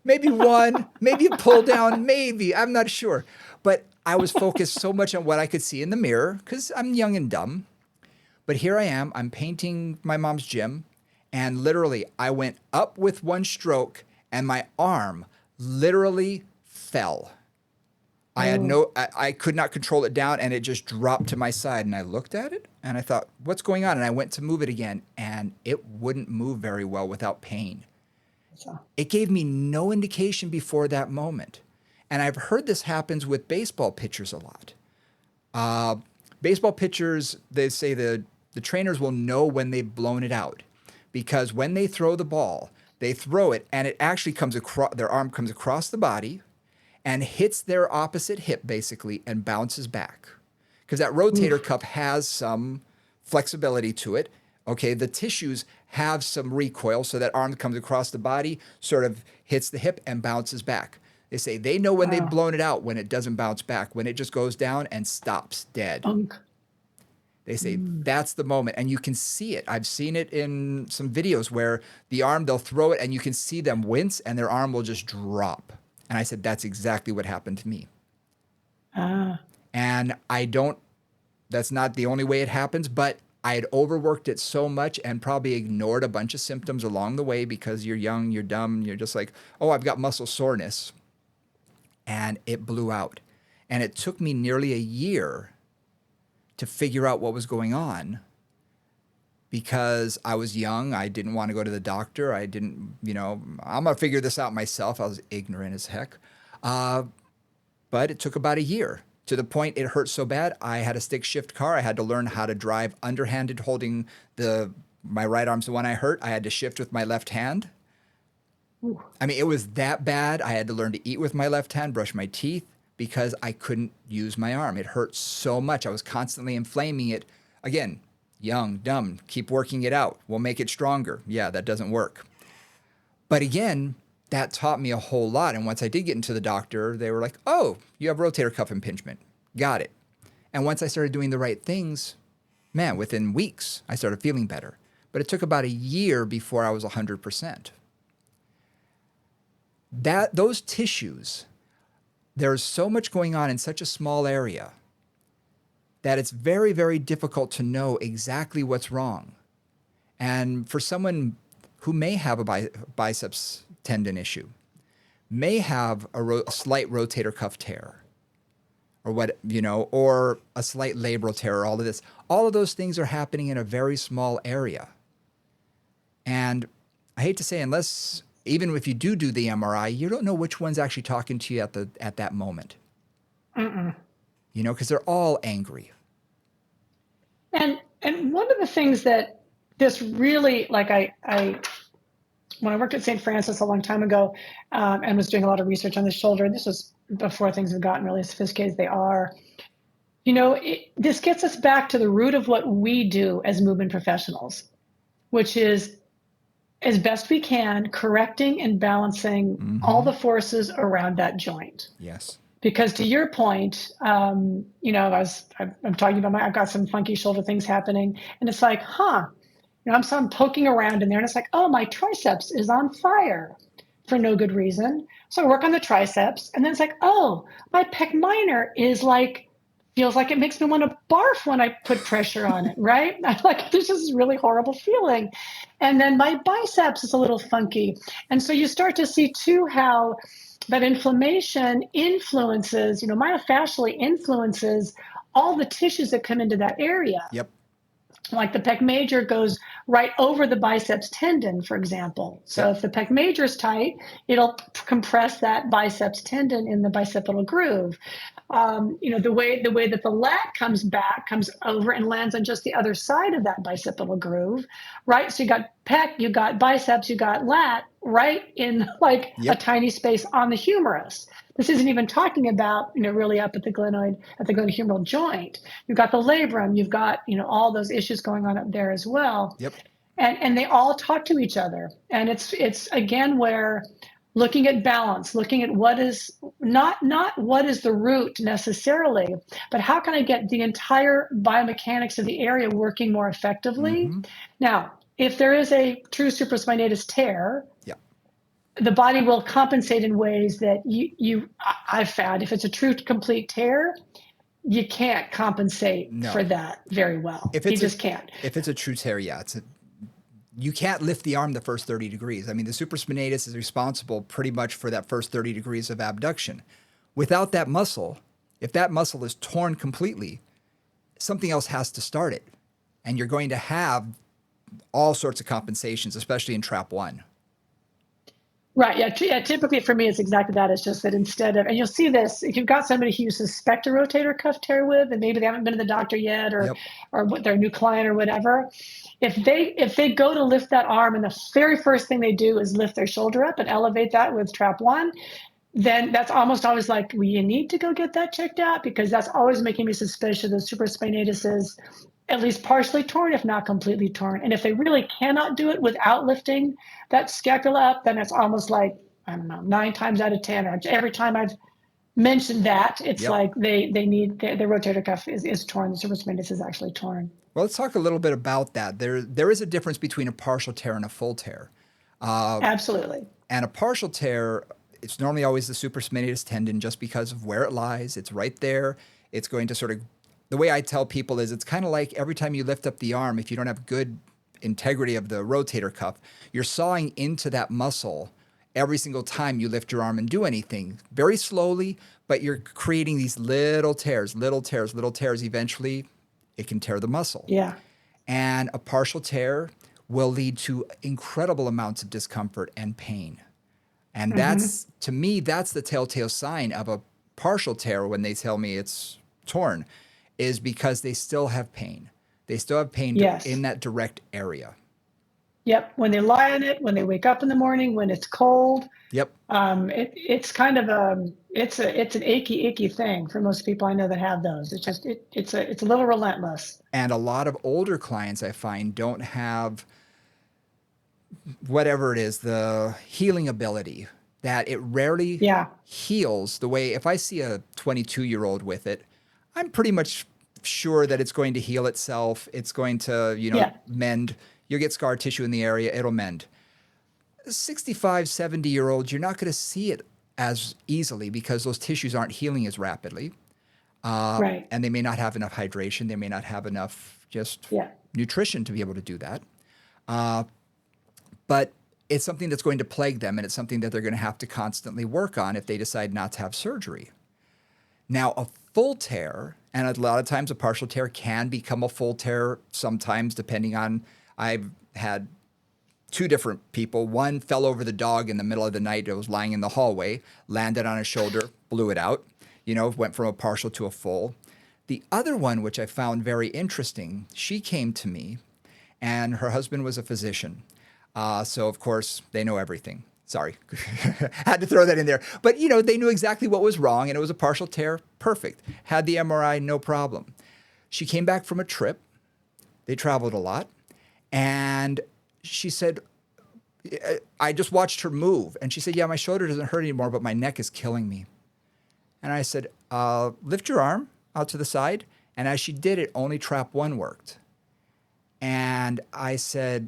Maybe one, maybe a pull down, maybe. I'm not sure. But I was focused so much on what I could see in the mirror because I'm young and dumb. But here I am, I'm painting my mom's gym. And literally, I went up with one stroke and my arm literally fell. I could not control it down and it just dropped to my side. And I looked at it and I thought, what's going on? And I went to move it again and it wouldn't move very well without pain. It gave me no indication before that moment. And I've heard this happens with baseball pitchers a lot. Baseball pitchers, they say the trainers will know when they've blown it out. Because when they throw the ball, they throw it and it actually comes across, their arm comes across the body and hits their opposite hip basically and bounces back. Because that rotator cuff has some flexibility to it. Okay, the tissues have some recoil, so that arm comes across the body, sort of hits the hip and bounces back. They say they know when they've blown it out when it doesn't bounce back, when it just goes down and stops dead. They say that's the moment, and you can see it. I've seen it in some videos where the arm, they'll throw it, and you can see them wince, and their arm will just drop. And I said, that's exactly what happened to me. And that's not the only way it happens, but I had overworked it so much and probably ignored a bunch of symptoms along the way because you're young, you're dumb, you're just like, oh, I've got muscle soreness. And it blew out. And it took me nearly a year to figure out what was going on because I was young. I didn't want to go to the doctor. I didn't, I'm going to figure this out myself. I was ignorant as heck. But it took about a year to the point it hurt so bad. I had a stick shift car. I had to learn how to drive underhanded holding my right arm's the one I hurt. I had to shift with my left hand. I mean, it was that bad. I had to learn to eat with my left hand, brush my teeth, because I couldn't use my arm. It hurt so much. I was constantly inflaming it. Again, young, dumb, keep working it out. We'll make it stronger. Yeah, that doesn't work. But again, that taught me a whole lot. And once I did get into the doctor, they were like, oh, you have rotator cuff impingement. Got it. And once I started doing the right things, man, within weeks, I started feeling better. But it took about a year before I was 100%. Those tissues, there's so much going on in such a small area that it's very, very difficult to know exactly what's wrong. And for someone who may have a biceps tendon issue, may have a slight rotator cuff tear, or a slight labral tear, all of those things are happening in a very small area. And I hate to say, even if you do the MRI, you don't know which one's actually talking to you at that moment. Because they're all angry. And one of the things that this really, like when I worked at St. Francis a long time ago, and was doing a lot of research on the shoulder, this was before things have gotten really sophisticated as they are. This gets us back to the root of what we do as movement professionals, which is, as best we can, correcting and balancing all the forces around that joint. Yes. Because to your point, I'm talking about I've got some funky shoulder things happening, and it's like, I'm poking around in there, and it's like, oh, my triceps is on fire for no good reason. So I work on the triceps, and then it's like, oh, my pec minor is feels like it makes me want to barf when I put pressure on it, right? I'm like, this is a really horrible feeling. And then my biceps is a little funky. And so you start to see too how that inflammation influences, myofascially influences all the tissues that come into that area. Yep. Like the pec major goes right over the biceps tendon, for example. So if the pec major is tight, it'll compress that biceps tendon in the bicipital groove. The way that the lat comes over and lands on just the other side of that bicipital groove, right? So you got pec, you got biceps, you got lat right in a tiny space on the humerus. This isn't even talking about, really up at the glenohumeral joint. You've got the labrum, you've got, all those issues going on up there as well. Yep. And they all talk to each other. And it's again where looking at balance, looking at what is not what is the root necessarily, but how can I get the entire biomechanics of the area working more effectively? Now, if there is a true supraspinatus tear, the body will compensate in ways that I've found. If it's a true complete tear, you can't compensate for that very well. You just can't. If it's a true tear, you can't lift the arm the first 30 degrees. I mean, the supraspinatus is responsible pretty much for that first 30 degrees of abduction. Without that muscle, if that muscle is torn completely, something else has to start it. And you're going to have all sorts of compensations, especially in trap one. Right. Yeah. Typically for me, it's exactly that. It's just that instead of, and you'll see this, if you've got somebody who you suspect a rotator cuff tear with, and maybe they haven't been to the doctor yet, or they're a new client or whatever, if they go to lift that arm and the very first thing they do is lift their shoulder up and elevate that with trap one, then that's almost always like, well, you need to go get that checked out, because that's always making me suspicious that supraspinatus is at least partially torn, if not completely torn. And if they really cannot do it without lifting that scapula up, then it's almost like, 9 times out of 10, or every time I've mentioned that, it's like they need their rotator cuff is torn. The supraspinatus is actually torn. Well, let's talk a little bit about that. There is a difference between a partial tear and a full tear. Absolutely. And a partial tear, it's normally always the supraspinatus tendon, just because of where it lies. It's right there. It's going to sort of, the way I tell people is, it's kind of like every time you lift up the arm, if you don't have good integrity of the rotator cuff, you're sawing into that muscle every single time you lift your arm and do anything, very slowly, but you're creating these little tears. Eventually, it can tear the muscle. Yeah. And a partial tear will lead to incredible amounts of discomfort and pain. And that's, to me, that's the telltale sign of a partial tear when they tell me it's torn, is because they still have pain. They still have pain in that direct area. Yep. When they lie on it, when they wake up in the morning, when it's cold. Yep. It's kind of it's an icky thing for most people I know that have those. It's just it's a little relentless. And a lot of older clients I find don't have whatever it is, the healing ability, that it rarely heals the way, if I see a 22-year-old with it, I'm pretty much sure that it's going to heal itself. It's going to, mend. You'll get scar tissue in the area. It'll mend. 65, 70-year-olds, you're not going to see it as easily because those tissues aren't healing as rapidly. Right. And they may not have enough hydration. They may not have enough just nutrition to be able to do that. But it's something that's going to plague them, and it's something that they're going to have to constantly work on if they decide not to have surgery. Now, a full tear, and a lot of times a partial tear can become a full tear sometimes, depending on, I've had two different people. One fell over the dog in the middle of the night. It was lying in the hallway, landed on his shoulder, blew it out, went from a partial to a full. The other one, which I found very interesting, she came to me, and her husband was a physician. So, of course, they know everything. Sorry. Had to throw that in there. But, they knew exactly what was wrong, and it was a partial tear. Perfect. Had the MRI, no problem. She came back from a trip. They traveled a lot. And she said, I just watched her move. And she said, yeah, my shoulder doesn't hurt anymore, but my neck is killing me. And I said, lift your arm out to the side. And as she did it, only trap one worked. And I said,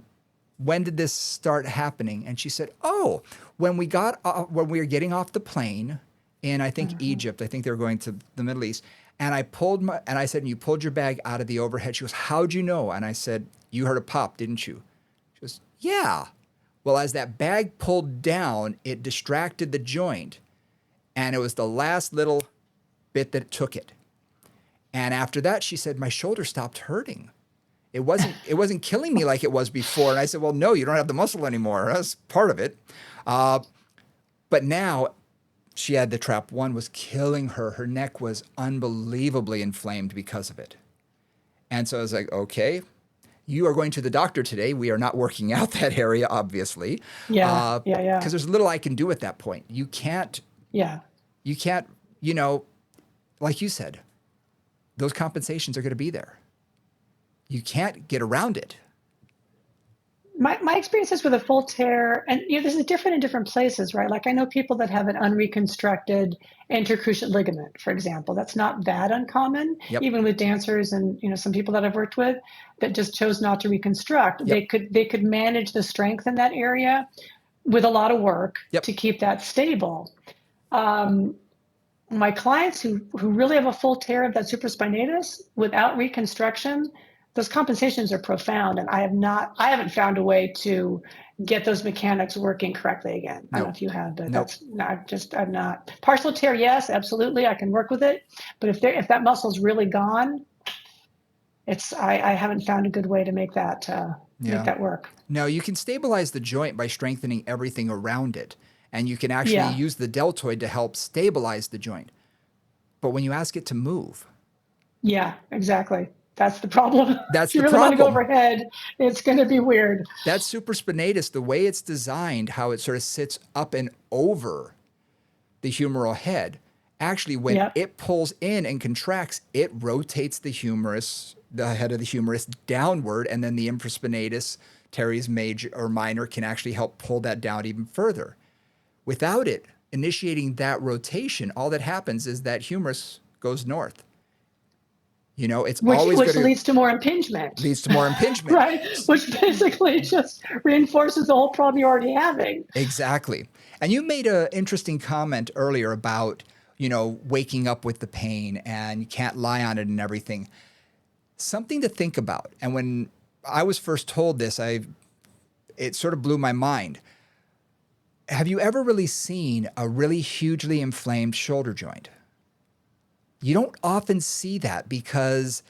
when did this start happening? And she said, oh, when we were getting off the plane in, I think, Egypt. I think they were going to the Middle East. And I said, you pulled your bag out of the overhead. She goes, how'd you know? And I said, you heard a pop, didn't you? She goes, yeah. Well, as that bag pulled down, it distracted the joint. And it was the last little bit that took it. And after that, she said, my shoulder stopped hurting. It wasn't killing me like it was before. And I said, well, no, you don't have the muscle anymore. That's part of it. But now she had the trap one was killing her. Her neck was unbelievably inflamed because of it. And so I was like, okay, you are going to the doctor today. We are not working out that area, obviously. Yeah. Because there's little I can do at that point. You can't, like you said, those compensations are going to be there. You can't get around it. My experiences with a full tear, and this is different in different places, right? Like I know people that have an unreconstructed intercruciate ligament, for example. That's not that uncommon, even with dancers and some people that I've worked with that just chose not to reconstruct. They could manage the strength in that area with a lot of work to keep that stable. My clients who really have a full tear of that supraspinatus without reconstruction, those compensations are profound, and I haven't found a way to get those mechanics working correctly again. I don't know if you have, but I'm not. Partial tear, yes, absolutely, I can work with it, but if that muscle's really gone, I haven't found a good way to make that work. No, you can stabilize the joint by strengthening everything around it, and you can actually use the deltoid to help stabilize the joint. But when you ask it to move, exactly. That's the problem. That's if you the really problem. Want to go overhead, it's going to be weird. That supraspinatus, the way it's designed, how it sort of sits up and over the humeral head, actually when it pulls in and contracts, it rotates the humerus, the head of the humerus downward, and then the infraspinatus, teres major or minor, can actually help pull that down even further. Without it initiating that rotation, all that happens is that humerus goes north. It's which leads to more impingement. Right, which basically just reinforces the whole problem you're already having. Exactly. And you made an interesting comment earlier about, waking up with the pain and you can't lie on it and everything. Something to think about. And when I was first told this, it sort of blew my mind. Have you ever really seen a really hugely inflamed shoulder joint? You don't often see that because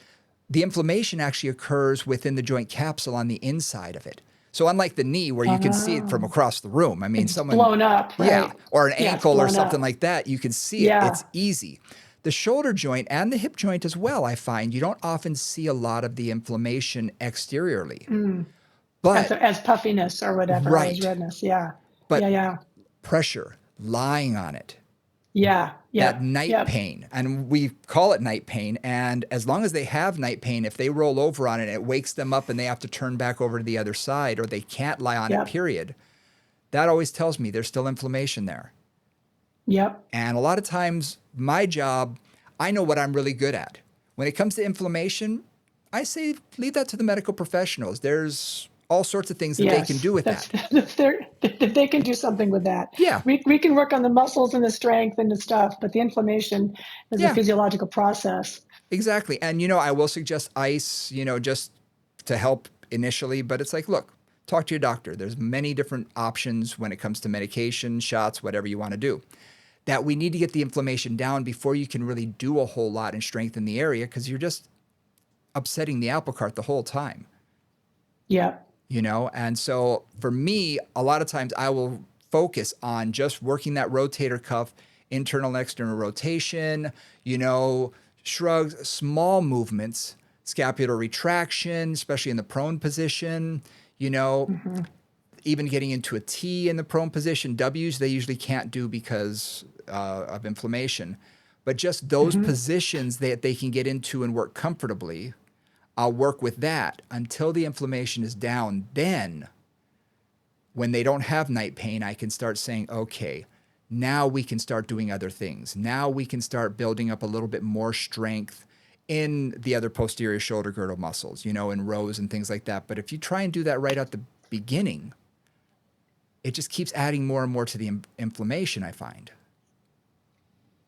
the inflammation actually occurs within the joint capsule on the inside of it. So unlike the knee where you can see it from across the room, I mean, it's blown up, right? Yeah, or an ankle or something like that, you can see it. It's easy. The shoulder joint and the hip joint as well, I find, you don't often see a lot of the inflammation exteriorly. But as puffiness or whatever, as right. redness. Yeah. But Yeah. pressure, lying on it. Yeah. That night pain, and we call it night pain. And as long as they have night pain, if they roll over on it, it wakes them up and they have to turn back over to the other side, or they can't lie on it, period. That always tells me there's still inflammation there. Yep. And a lot of times my job, I know what I'm really good at. When it comes to inflammation, I say leave that to the medical professionals. There's all sorts of things that they can do with that. They can do something with that. Yeah. We can work on the muscles and the strength and the stuff, but the inflammation is a physiological process. Exactly. And, I will suggest ice, just to help initially, but it's like, look, talk to your doctor. There's many different options when it comes to medication, shots, whatever you want to do. That we need to get the inflammation down before you can really do a whole lot and strengthen the area, because you're just upsetting the apple cart the whole time. Yeah. And so for me, a lot of times I will focus on just working that rotator cuff, internal and external rotation, shrugs, small movements, scapular retraction, especially in the prone position, even getting into a T in the prone position. W's they usually can't do because of inflammation. But just those positions that they can get into and work comfortably, I'll work with that until the inflammation is down. Then, when they don't have night pain, I can start saying, okay, now we can start doing other things. Now we can start building up a little bit more strength in the other posterior shoulder girdle muscles, in rows and things like that. But if you try and do that right at the beginning, it just keeps adding more and more to the inflammation, I find.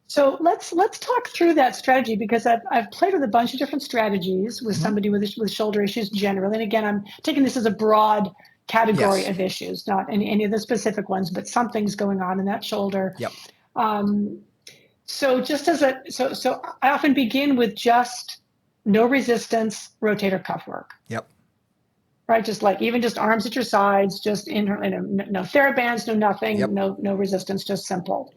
So let's talk through that strategy, because I've played with a bunch of different strategies with somebody with shoulder issues generally. And again, I'm taking this as a broad category of issues, not any of the specific ones, but something's going on in that shoulder. Yep. So just so I often begin with just no resistance rotator cuff work. Yep. Right, just arms at your sides, just no therabands, no nothing, no resistance, just simple.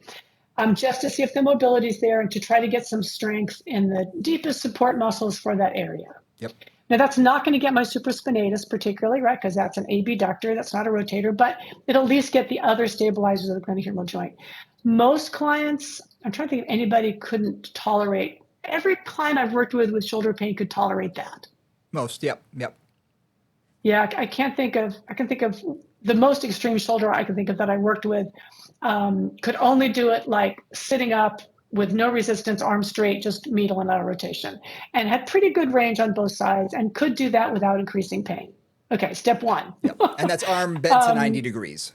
Just to see if the mobility is there and to try to get some strength in the deepest support muscles for that area. Yep. Now, that's not going to get my supraspinatus particularly, right, because that's an abductor, that's not a rotator, but it'll at least get the other stabilizers of the glenohumeral joint. Most clients, I'm trying to think if anybody couldn't tolerate, every client I've worked with shoulder pain could tolerate that. Most, yep. Yeah, I can think of the most extreme shoulder I can think of that I worked with could only do it like sitting up with no resistance, arms straight, just medial and lateral rotation, and had pretty good range on both sides and could do that without increasing pain. Okay, step one. Yep. And that's arm bent to 90 degrees.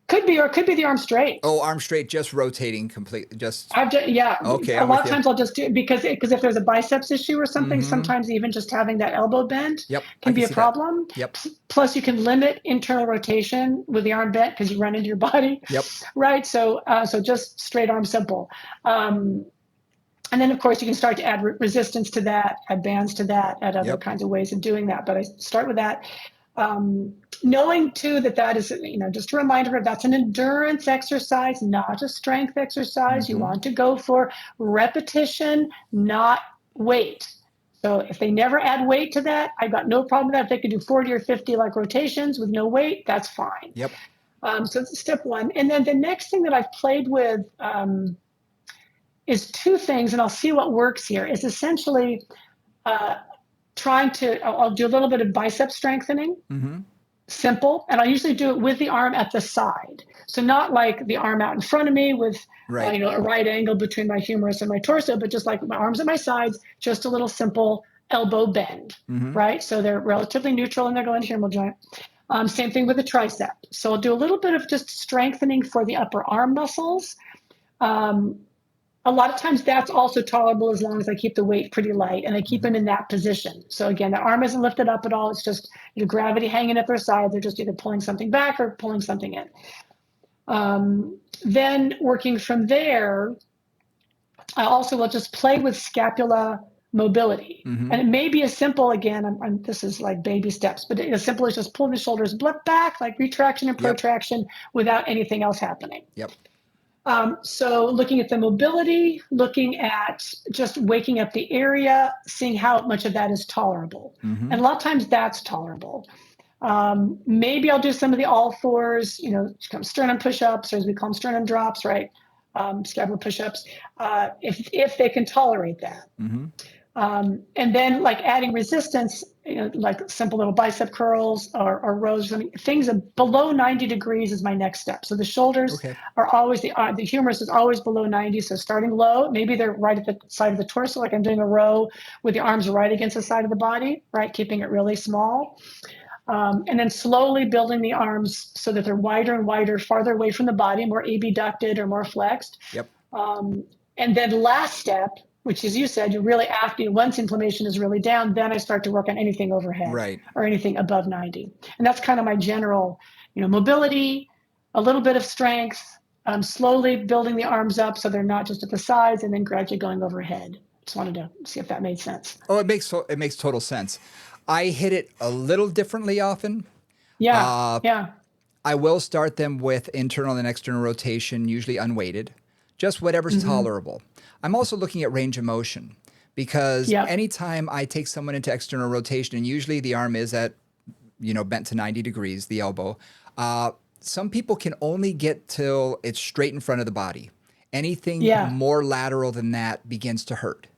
Could be the arm straight. Oh, arm straight, just rotating completely. Okay. A lot of times I'll just do it because if there's a biceps issue or something, sometimes even just having that elbow bend can be a problem. Yep. Plus, you can limit internal rotation with the arm bent because you run into your body. Yep. Right. So just straight arm simple. And then, of course, you can start to add resistance to that, add bands to that, add other kinds of ways of doing that. But I start with that. Knowing too that is, just a reminder, that's an endurance exercise, not a strength exercise. You want to go for repetition, not weight. So if they never add weight to that, I've got no problem with that. If they could do 40 or 50 like rotations with no weight, that's fine. Yep. So that's step one. And then the next thing that I've played with is two things, and I'll see what works here, is essentially I'll do a little bit of bicep strengthening, simple, and I usually do it with the arm at the side. So not like the arm out in front of me with a right angle between my humerus and my torso, but just like my arms at my sides, just a little simple elbow bend, right? So they're relatively neutral in their glenohumeral joint. Same thing with the tricep. So I'll do a little bit of just strengthening for the upper arm muscles. A lot of times that's also tolerable as long as I keep the weight pretty light and I keep them in that position. So again, the arm isn't lifted up at all. It's just gravity hanging at their side. They're just either pulling something back or pulling something in. Then working from there, I also will just play with scapula mobility. And it may be as simple, again, this is like baby steps, but as simple as just pulling the shoulders back, like retraction and protraction without anything else happening. Yep. So looking at the mobility, looking at just waking up the area, seeing how much of that is tolerable. And a lot of times that's tolerable. Maybe I'll do some of the all fours, sternum push-ups, or as we call them, sternum drops, right? Scapular push-ups, if they can tolerate that. Mm-hmm. And then like adding resistance, like simple little bicep curls or rows, things below 90 degrees is my next step. So the shoulders are always, the humerus is always below 90. So starting low, maybe they're right at the side of the torso, like I'm doing a row with the arms right against the side of the body, right? Keeping it really small. And then slowly building the arms so that they're wider and wider, farther away from the body, more abducted or more flexed. Yep. And then last step, which as you said, you really after once inflammation is really down, then I start to work on anything overhead or anything above 90. And that's kind of my general, mobility, a little bit of strength, slowly building the arms up so they're not just at the sides, and then gradually going overhead. Just wanted to see if that made sense. Oh, it makes total sense. I hit it a little differently often. Yeah. I will start them with internal and external rotation, usually unweighted, just whatever's tolerable. I'm also looking at range of motion because anytime I take someone into external rotation, and usually the arm is at, bent to 90 degrees, the elbow, some people can only get till it's straight in front of the body. Anything more lateral than that begins to hurt.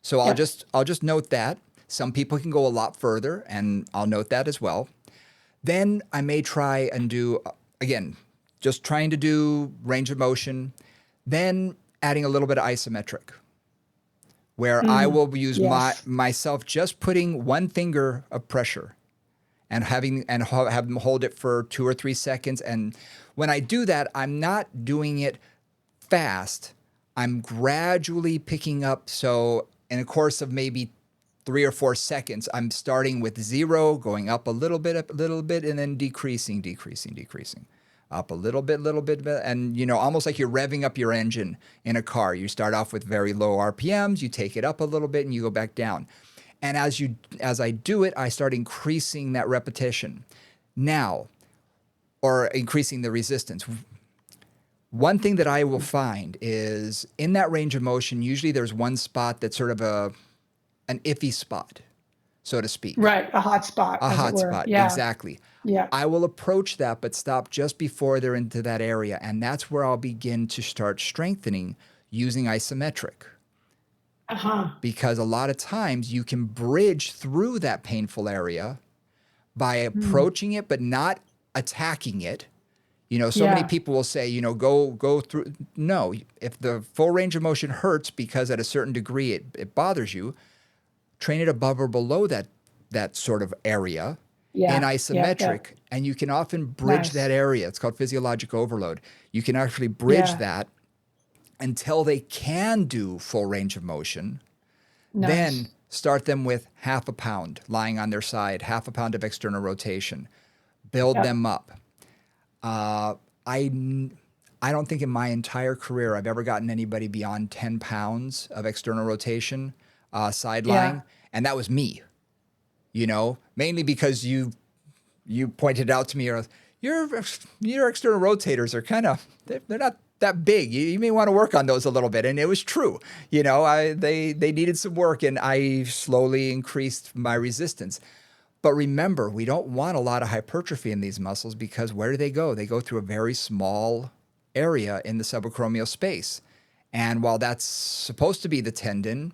So I'll just note that. Some people can go a lot further, and I'll note that as well. Then I may try and do, again, just trying to do range of motion, then adding a little bit of isometric, where I will use myself just putting one finger of pressure and have them hold it for 2 or 3 seconds. And when I do that, I'm not doing it fast. I'm gradually picking up. So in a course of maybe 3 or 4 seconds, I'm starting with 0, going up a little bit, and then decreasing. Up a little bit, and almost like you're revving up your engine in a car. You start off with very low RPMs, you take it up a little bit, and you go back down. And as I do it, I start increasing that repetition. Now, or increasing the resistance. One thing that I will find is in that range of motion, usually there's one spot that's sort of an iffy spot, so to speak. Right, a hot spot. A hot spot, exactly. Yeah. I will approach that, but stop just before they're into that area. And that's where I'll begin to start strengthening using isometric. Because a lot of times you can bridge through that painful area by approaching it, but not attacking it. Many people will say, go through. No, if the full range of motion hurts because at a certain degree it bothers you, train it above or below that sort of area. In isometric, and you can often bridge that area. It's called physiologic overload. You can actually bridge that until they can do full range of motion. Then start them with half a pound lying on their side, half a pound of external rotation. Build them up. I don't think in my entire career I've ever gotten anybody beyond 10 pounds of external rotation side lying, and that was me. Mainly because you pointed out to me, your external rotators are they're not that big. You may want to work on those a little bit. And it was true. They needed some work, and I slowly increased my resistance. But remember, we don't want a lot of hypertrophy in these muscles because where do they go? They go through a very small area in the subacromial space. And while that's supposed to be the tendon,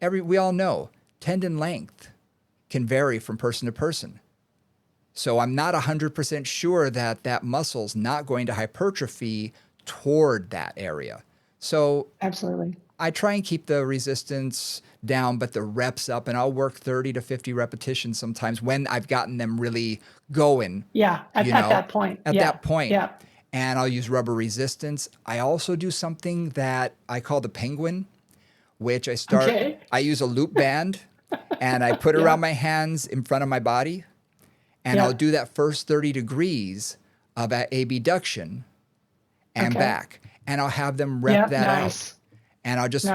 we all know tendon length can vary from person to person. So I'm not 100% sure that muscle's not going to hypertrophy toward that area. So absolutely, I try and keep the resistance down, but the reps up, and I'll work 30 to 50 repetitions sometimes when I've gotten them really going. At that point. That point. Yeah. And I'll use rubber resistance. I also do something that I call the penguin, which I use a loop band and I put it around my hands in front of my body, and I'll do that first 30 degrees of abduction and back, and I'll have them rep that out. And I'll just,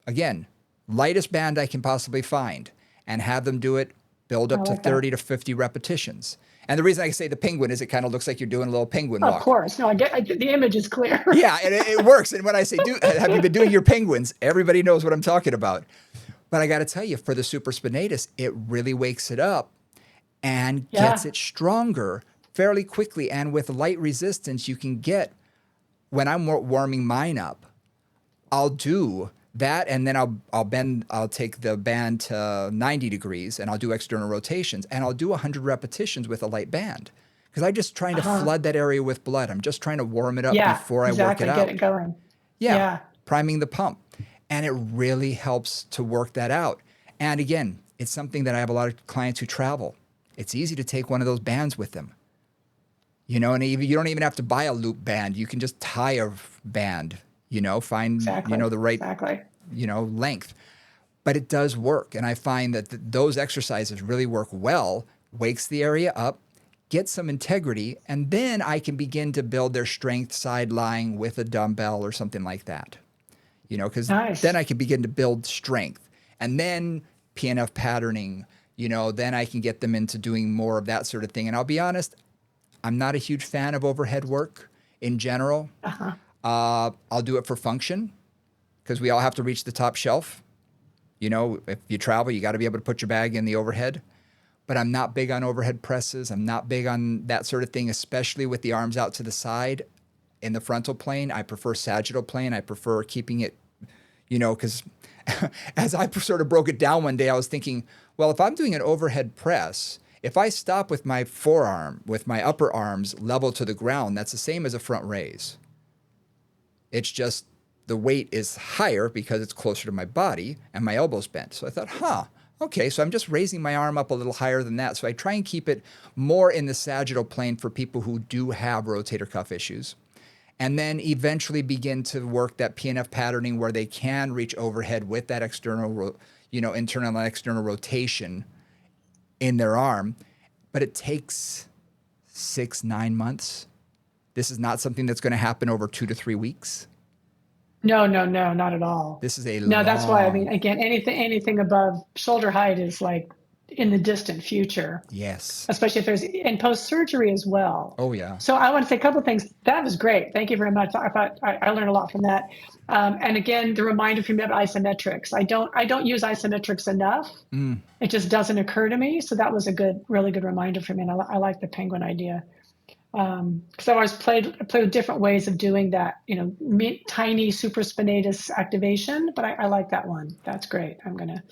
again, lightest band I can possibly find, and have them do it, build up to 30 to 50 repetitions. And the reason I say the penguin is it kind of looks like you're doing a little penguin walk. Of course. No, the image is clear. Yeah, and it works. And when I say, have you been doing your penguins? Everybody knows what I'm talking about. But I got to tell you, for the supraspinatus, it really wakes it up. and gets it stronger fairly quickly. And with light resistance, you can get, when I'm warming mine up, I'll do that, and then I'll take the band to 90 degrees, and I'll do external rotations, and I'll do 100 repetitions with a light band. Because I'm just trying to flood that area with blood. I'm just trying to warm it up before I work it out. Get it going. Yeah, priming the pump. And it really helps to work that out. And again, it's something that I have a lot of clients who travel. It's easy to take one of those bands with them. You know, and you don't even have to buy a loop band. You can just tie a band, you know, find, you know, the right, you know, length. But it does work. And I find that those exercises really work well, wakes the area up, get some integrity, and then I can begin to build their strength side lying with a dumbbell or something like that. You know, because then I can begin to build strength. And then PNF patterning, you know, then I can get them into doing more of that sort of thing. And I'll be honest, I'm not a huge fan of overhead work in general. I'll do it for function, because we all have to reach the top shelf. You know, if you travel, you got to be able to put your bag in the overhead. But I'm not big on overhead presses. I'm not big on that sort of thing, especially with the arms out to the side in the frontal plane. I prefer sagittal plane. I prefer keeping it, you know, because as I sort of broke it down one day, I was thinking, well, if I'm doing an overhead press, if I stop with my forearm, with my upper arms level to the ground, that's the same as a front raise. It's just the weight is higher because it's closer to my body and my elbows bent. So I thought, okay, so I'm just raising my arm up a little higher than that. So I try and keep it more in the sagittal plane for people who do have rotator cuff issues. And then eventually begin to work that PNF patterning where they can reach overhead with that external, you know, internal and external rotation in their arm. But it takes 6-9 months. This is not something that's going to happen over 2 to 3 weeks. No, not at all. This is that's why, I mean, again, anything above shoulder height is like in the distant future. Yes. Especially if there's in post-surgery as well. Oh, yeah. So I want to say a couple of things. That was great. Thank you very much. I thought I learned a lot from that. And again, the reminder from you about isometrics. I don't use isometrics enough. It just doesn't occur to me. So that was a really good reminder for me. And I like the penguin idea. Because I've always played with different ways of doing that, you know, tiny supraspinatus activation, but I like that one. That's great. I'm going to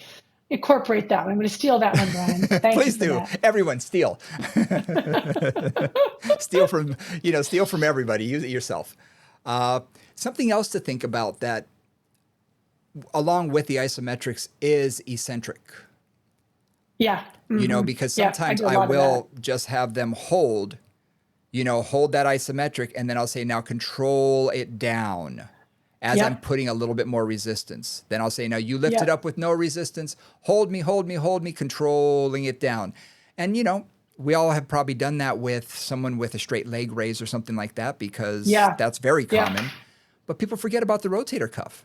incorporate that one. I'm going to steal that one, Brian. Thank Please you. do. That. Everyone steal. steal from everybody. Use it yourself. Something else to think about that, along with the isometrics, is eccentric. Yeah. You know, because sometimes I will just have them hold that isometric, and then I'll say, now control it down as I'm putting a little bit more resistance. Then I'll say, now you lift it up with no resistance, hold me, controlling it down. And, you know, we all have probably done that with someone with a straight leg raise or something like that, because that's very common. But people forget about the rotator cuff.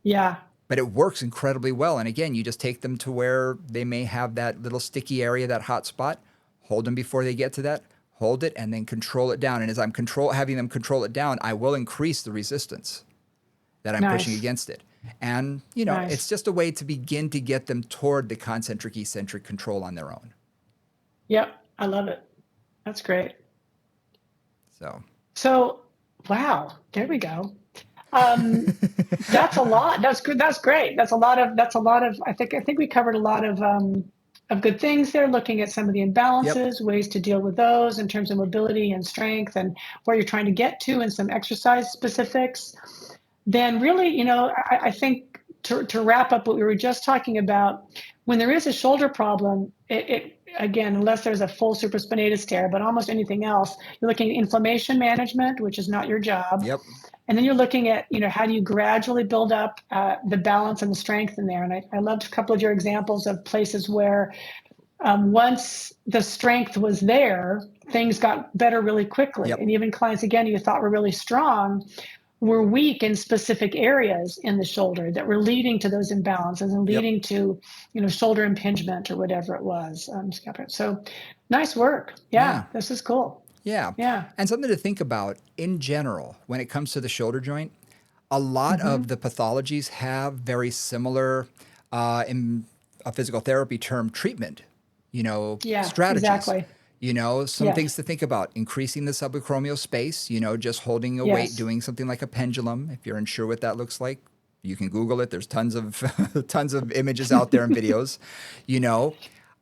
Yeah. But it works incredibly well. And again, you just take them to where they may have that little sticky area, that hot spot, hold them before they get to that, hold it, and then control it down. And as I'm having them control it down, I will increase the resistance that I'm pushing against it. And, you know, it's just a way to begin to get them toward the concentric eccentric control on their own. Yep. I love it. That's great. So, wow, there we go. That's a lot. That's good. That's great. That's a lot of, I think we covered a lot of good things there, looking at some of the imbalances, ways to deal with those in terms of mobility and strength and where you're trying to get to, and some exercise specifics. Then really, you know, I think to wrap up what we were just talking about, when there is a shoulder problem, it again, unless there's a full supraspinatus tear, but almost anything else, you're looking at inflammation management, which is not your job. Yep. And then you're looking at, you know, how do you gradually build up the balance and the strength in there. And I loved a couple of your examples of places where once the strength was there, things got better really quickly. And even clients, again, you thought were really strong, were weak in specific areas in the shoulder that were leading to those imbalances and leading to, you know, shoulder impingement or whatever it was. So nice work. Yeah, this is cool. Yeah. And something to think about in general when it comes to the shoulder joint, a lot of the pathologies have very similar, in a physical therapy term, treatment Yeah, strategies. exactly. Some things Yes. to think about: increasing the subacromial space, just holding a weight, Yes. doing something like a pendulum. If you're unsure what that looks like, you can Google it. There's tons of tons of images out there and videos. You know,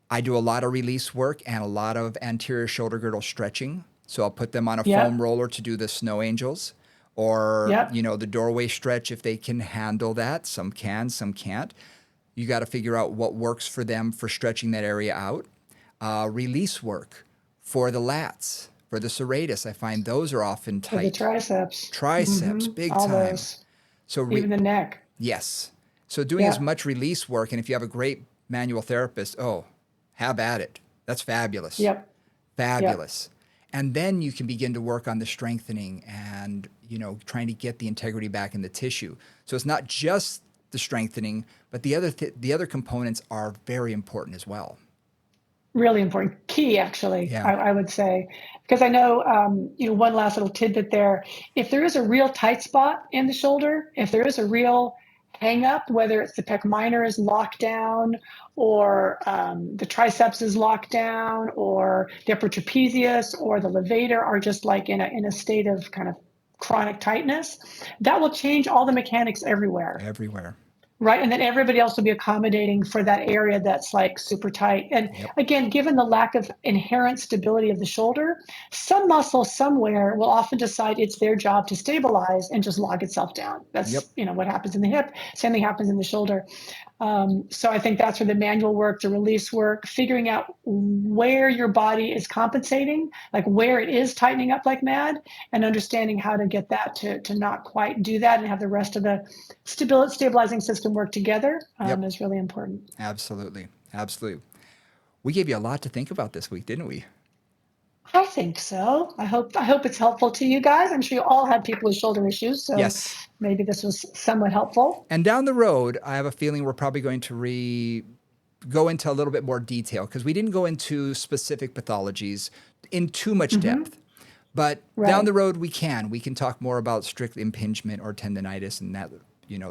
I do a lot of release work and a lot of anterior shoulder girdle stretching. So I'll put them on a foam Yep. roller to do the snow angels, or Yep. the doorway stretch if they can handle that. Some can, some can't. You got to figure out what works for them for stretching that area out. Release work for the lats, for the serratus. I find those are often For the tight. triceps. Triceps, big All time. those. So Even the neck. yes. So doing as Yep. much release work, and if you have a great manual therapist, oh, have at it. That's fabulous. Yep. Yep. Fabulous. And then you can begin to work on the strengthening and, trying to get the integrity back in the tissue. So it's not just the strengthening, but the other components are very important as well. Really important. Key, actually, Yeah. I would say. Because I know, one last little tidbit there. If there is a real tight spot in the shoulder, if there is a real hang up, whether it's the pec minor is locked down, or the triceps is locked down, or the upper trapezius or the levator are just like in a state of kind of chronic tightness, that will change all the mechanics everywhere. Everywhere. Right. And then everybody else will be accommodating for that area that's like super tight. And Yep. again, given the lack of inherent stability of the shoulder, some muscle somewhere will often decide it's their job to stabilize and just log itself down. That's, Yep. what happens in the hip. Same thing happens in the shoulder. So I think that's where the manual work, the release work, figuring out where your body is compensating, like where it is tightening up like mad, and understanding how to get that to not quite do that and have the rest of the stabilizing system work together Yep. is really important. Absolutely. Absolutely. We gave you a lot to think about this week, didn't we? I think so. I hope it's helpful to you guys. I'm sure you all had people with shoulder issues, so Yes. maybe this was somewhat helpful. And down the road, I have a feeling we're probably going to go into a little bit more detail, because we didn't go into specific pathologies in too much depth. But down the road, we can talk more about strict impingement or tendonitis and that,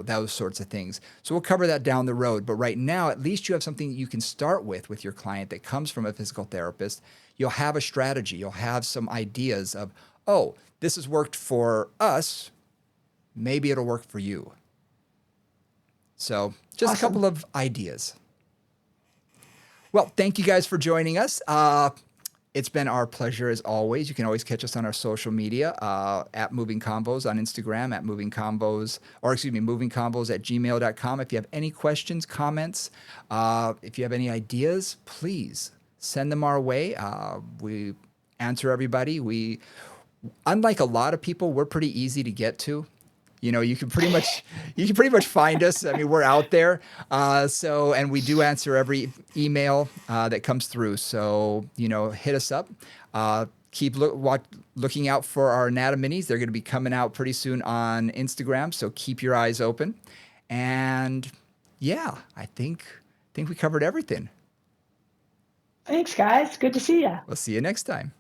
those sorts of things. So we'll cover that down the road. But right now, at least you have something you can start with your client that comes from a physical therapist. You'll have a strategy. You'll have some ideas of, oh, this has worked for us. Maybe it'll work for you. So just Awesome. a couple of ideas. Well, thank you guys for joining us. It's been our pleasure as always. You can always catch us on our social media, at Moving Convos on Instagram, at Moving Convos, Moving Convos at gmail.com. If you have any questions, comments, if you have any ideas, please send them our way. We answer everybody. Unlike a lot of people, we're pretty easy to get to. You can pretty much find us. I mean, we're out there. And we do answer every email that comes through. So, hit us up. Keep looking out for our Anatominis. They're going to be coming out pretty soon on Instagram. So keep your eyes open. And yeah, I think we covered everything. Thanks, guys. Good to see you. We'll see you next time.